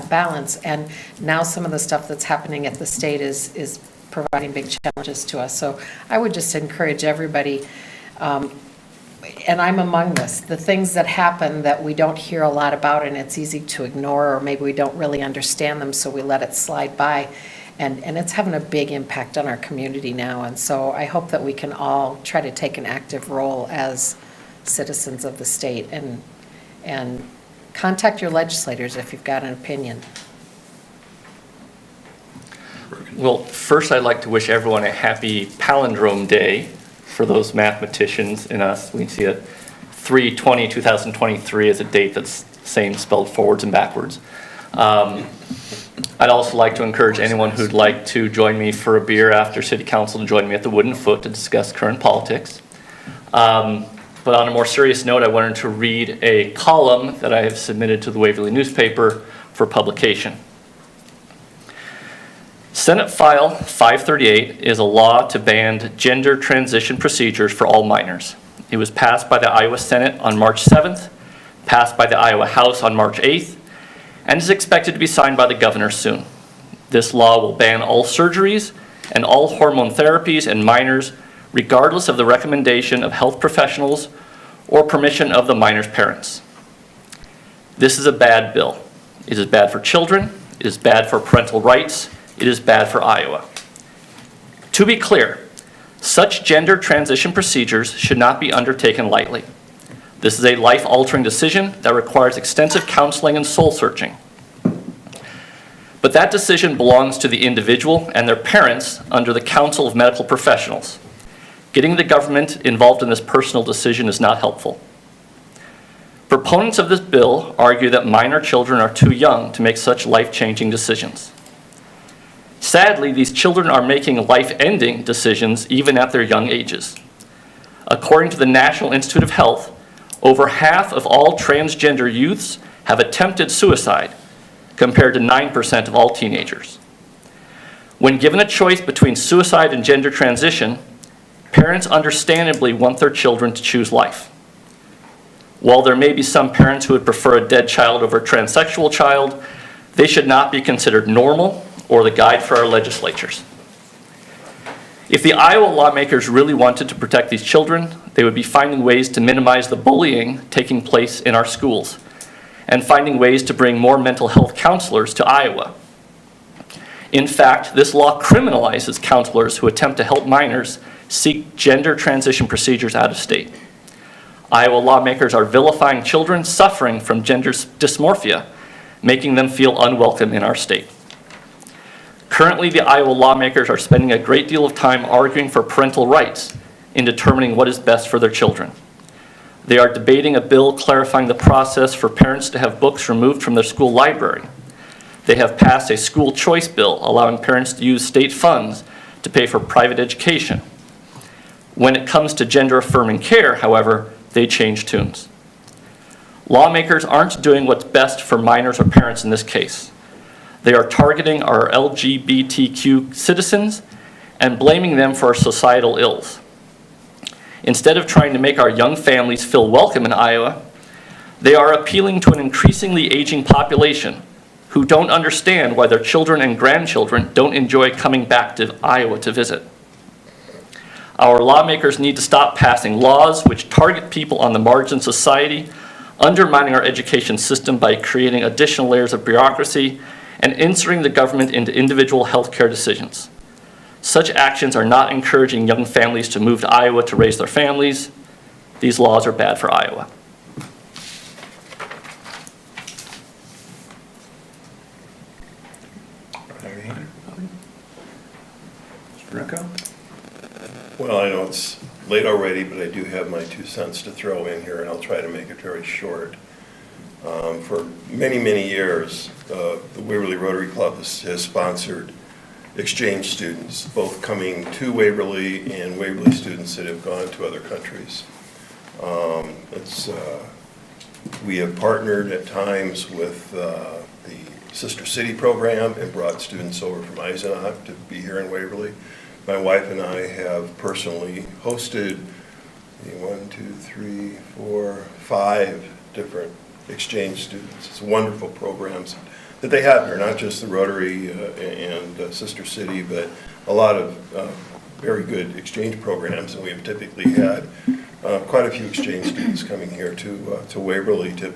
balance. And now some of the stuff that's happening at the state is providing big challenges to us. So I would just encourage everybody, and I'm among this, the things that happen that we don't hear a lot about and it's easy to ignore, or maybe we don't really understand them, so we let it slide by. And it's having a big impact on our community now. And so I hope that we can all try to take an active role as citizens of the state and Contact your legislators if you've got an opinion. Well, first I'd like to wish everyone a happy palindrome day for those mathematicians in us. We see it 3/20/2023 as a date that's same spelled forwards and backwards. I'd also like to encourage anyone who'd like to join me for a beer after City Council to join me at the Wooden Foot to discuss current politics. But on a more serious note, I wanted to read a column that I have submitted to the Waverly newspaper for publication. Senate File 538 is a law to ban gender transition procedures for all minors. It was passed by the Iowa Senate on March 7th, passed by the Iowa House on March 8th, and is expected to be signed by the governor soon. This law will ban all surgeries and all hormone therapies in minors, regardless of the recommendation of health professionals or permission of the minor's parents. This is a bad bill. It is bad for children, it is bad for parental rights, it is bad for Iowa. To be clear, such gender transition procedures should not be undertaken lightly. This is a life-altering decision that requires extensive counseling and soul-searching. But that decision belongs to the individual and their parents under the counsel of medical professionals. Getting the government involved in this personal decision is not helpful. Proponents of this bill argue that minor children are too young to make such life-changing decisions. Sadly, these children are making life-ending decisions even at their young ages. According to the National Institute of Health, over half of all transgender youths have attempted suicide, compared to 9% of all teenagers. When given a choice between suicide and gender transition, parents understandably want their children to choose life. While there may be some parents who would prefer a dead child over a transsexual child, they should not be considered normal or the guide for our legislatures. If the Iowa lawmakers really wanted to protect these children, they would be finding ways to minimize the bullying taking place in our schools and finding ways to bring more mental health counselors to Iowa. In fact, this law criminalizes counselors who attempt to help minors seek gender transition procedures out of state. Iowa lawmakers are vilifying children suffering from gender dysmorphia, making them feel unwelcome in our state. Currently, the Iowa lawmakers are spending a great deal of time arguing for parental rights in determining what is best for their children. They are debating a bill clarifying the process for parents to have books removed from their school library. They have passed a school choice bill allowing parents to use state funds to pay for private education. When it comes to gender-affirming care, however, they change tunes. Lawmakers aren't doing what's best for minors or parents in this case. They are targeting our LGBTQ citizens and blaming them for our societal ills. Instead of trying to make our young families feel welcome in Iowa, they are appealing to an increasingly aging population who don't understand why their children and grandchildren don't enjoy coming back to Iowa to visit. Our lawmakers need to stop passing laws which target people on the margins of society, undermining our education system by creating additional layers of bureaucracy and inserting the government into individual health care decisions. Such actions are not encouraging young families to move to Iowa to raise their families. These laws are bad for Iowa. Mr. Drenkow? Well, I know it's late already, but I do have my 2 cents to throw in here, and I'll try to make it very short. For many, many years, the Waverly Rotary Club has sponsored exchange students, both coming to Waverly and Waverly students that have gone to other countries. We have partnered at times with the Sister City program and brought students over from Eisenach to be here in Waverly. My wife and I have personally hosted 5 different exchange students. It's wonderful programs that they have here, not just the Rotary and Sister City, but a lot of very good exchange programs, and we have typically had quite a few exchange students coming here to Waverly to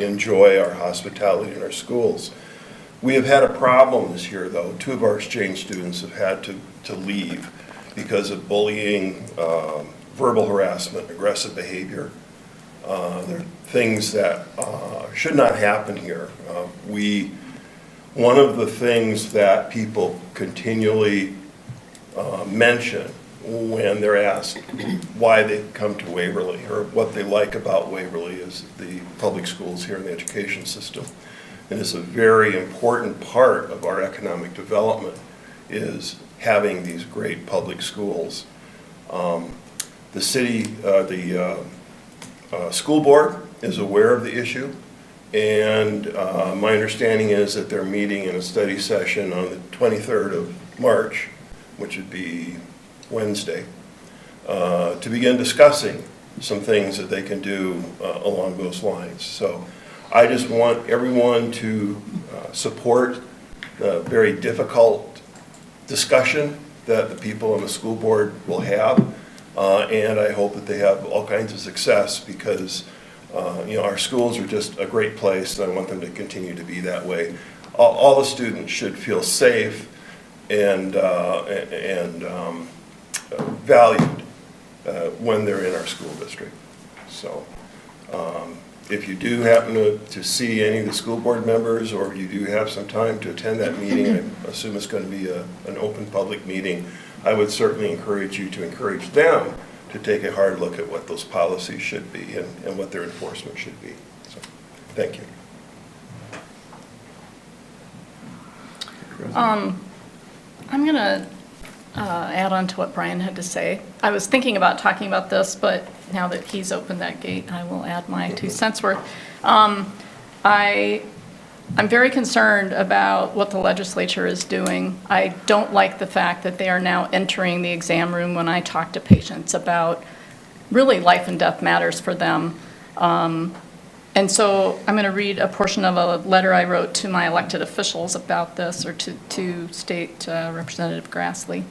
enjoy our hospitality in our schools. We have had a problem this year, though. 2 of our exchange students have had to leave because of bullying, verbal harassment, aggressive behavior. There are things that should not happen here. One of the things that people continually mention when they're asked why they come to Waverly or what they like about Waverly is the public schools here in the education system. And it's a very important part of our economic development is having these great public schools. The city, the school board is aware of the issue, and my understanding is that they're meeting in a study session on the 23rd of March, which would be Wednesday, to begin discussing some things that they can do along those lines. So I just want everyone to support the very difficult discussion that the people on the school board will have, and I hope that they have all kinds of success because our schools are just a great place, and I want them to continue to be that way. All the students should feel safe and valued when they're in our school district. So if you do happen to see any of the school board members, or you do have some time to attend that meeting, I assume it's going to be an open public meeting, I would certainly encourage you to encourage them to take a hard look at what those policies should be and what their enforcement should be. So, thank you. I'm going to add on to what Brian had to say. I was thinking about talking about this, but now that he's opened that gate, I will add my 2 cents worth. I'm very concerned about what the legislature is doing. I don't like the fact that they are now entering the exam room when I talk to patients about really life and death matters for them. And so I'm going to read a portion of a letter I wrote to my elected officials about this, or to State Representative Grassley.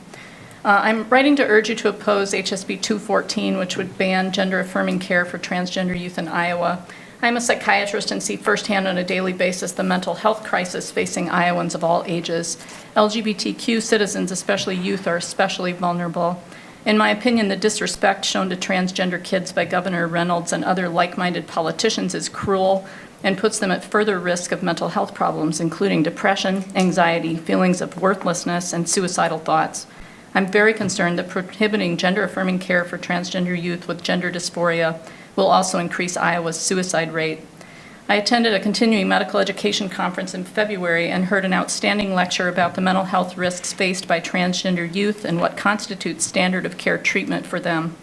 I'm writing to urge you to oppose HSB 214, which would ban gender-affirming care for transgender youth in Iowa. I'm a psychiatrist and see firsthand on a daily basis the mental health crisis facing Iowans of all ages. LGBTQ citizens, especially youth, are especially vulnerable. In my opinion, the disrespect shown to transgender kids by Governor Reynolds and other like-minded politicians is cruel and puts them at further risk of mental health problems, including depression, anxiety, feelings of worthlessness, and suicidal thoughts. I'm very concerned that prohibiting gender-affirming care for transgender youth with gender dysphoria will also increase Iowa's suicide rate. I attended a continuing medical education conference in February and heard an outstanding lecture about the mental health risks faced by transgender youth and what constitutes standard of care treatment for them.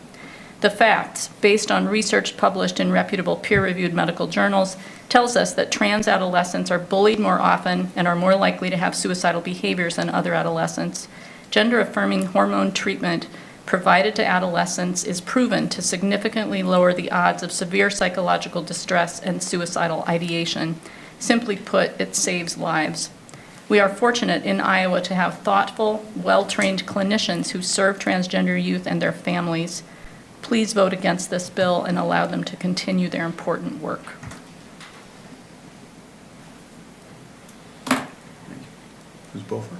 The facts, based on research published in reputable peer-reviewed medical journals, tells us that trans adolescents are bullied more often and are more likely to have suicidal behaviors than other adolescents. Gender-affirming hormone treatment provided to adolescents is proven to significantly lower the odds of severe psychological distress and suicidal ideation. Simply put, it saves lives. We are fortunate in Iowa to have thoughtful, well-trained clinicians who serve transgender youth and their families. Please vote against this bill and allow them to continue their important work. Ms. Beaufort?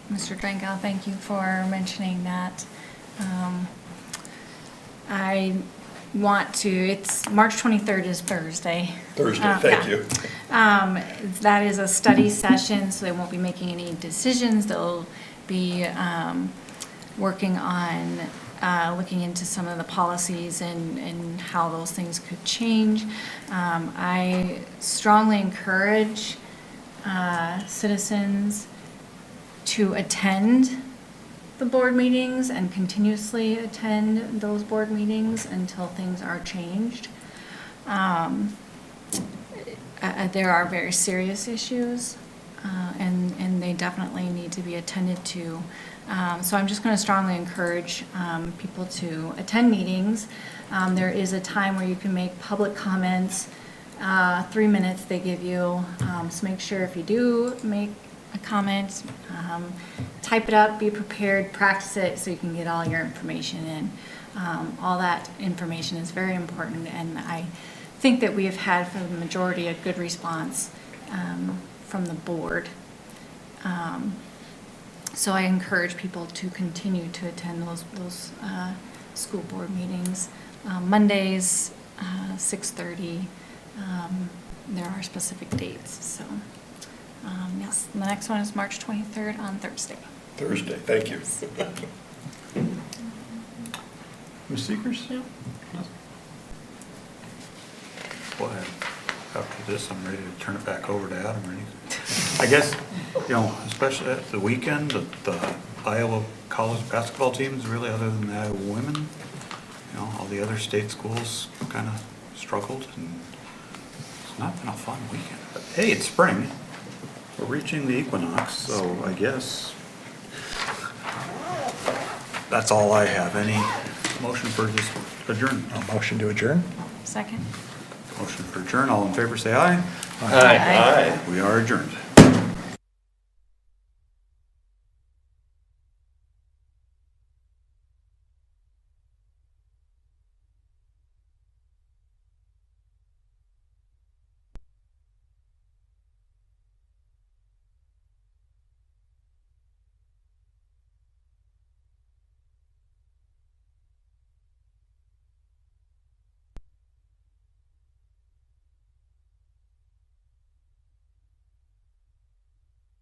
Mr. Drenkow, thank you for mentioning that. I want to, it's March 23rd is Thursday. Thank you. That is a study session, so they won't be making any decisions. They'll be working on looking into some of the policies and how those things could change. I strongly encourage citizens to attend the board meetings and continuously attend those board meetings until things are changed. There are very serious issues, and they definitely need to be attended to. So I'm just going to strongly encourage people to attend meetings. There is a time where you can make public comments, 3 minutes they give you. So make sure if you do make a comment, type it up, be prepared, practice it so you can get all your information in. All that information is very important, and I think that we have had for the majority a good response from the board. So I encourage people to continue to attend those school board meetings. Mondays, 6:30. There are specific dates, so, yes. The next one is March 23rd on Thursday. Thursday, thank you. Ms. Seekers? No. Well, after this, I'm ready to turn it back over to Adam. I guess, especially at the weekend, the Iowa college basketball teams, really, other than the Iowa women, all the other state schools kind of struggled, and it's not been a fun weekend. But hey, it's spring. We're reaching the equinox, so I guess that's all I have. Any motion for this adjourn? A motion to adjourn? Second. Motion for adjourn. All in favor, say aye. Aye. We are adjourned.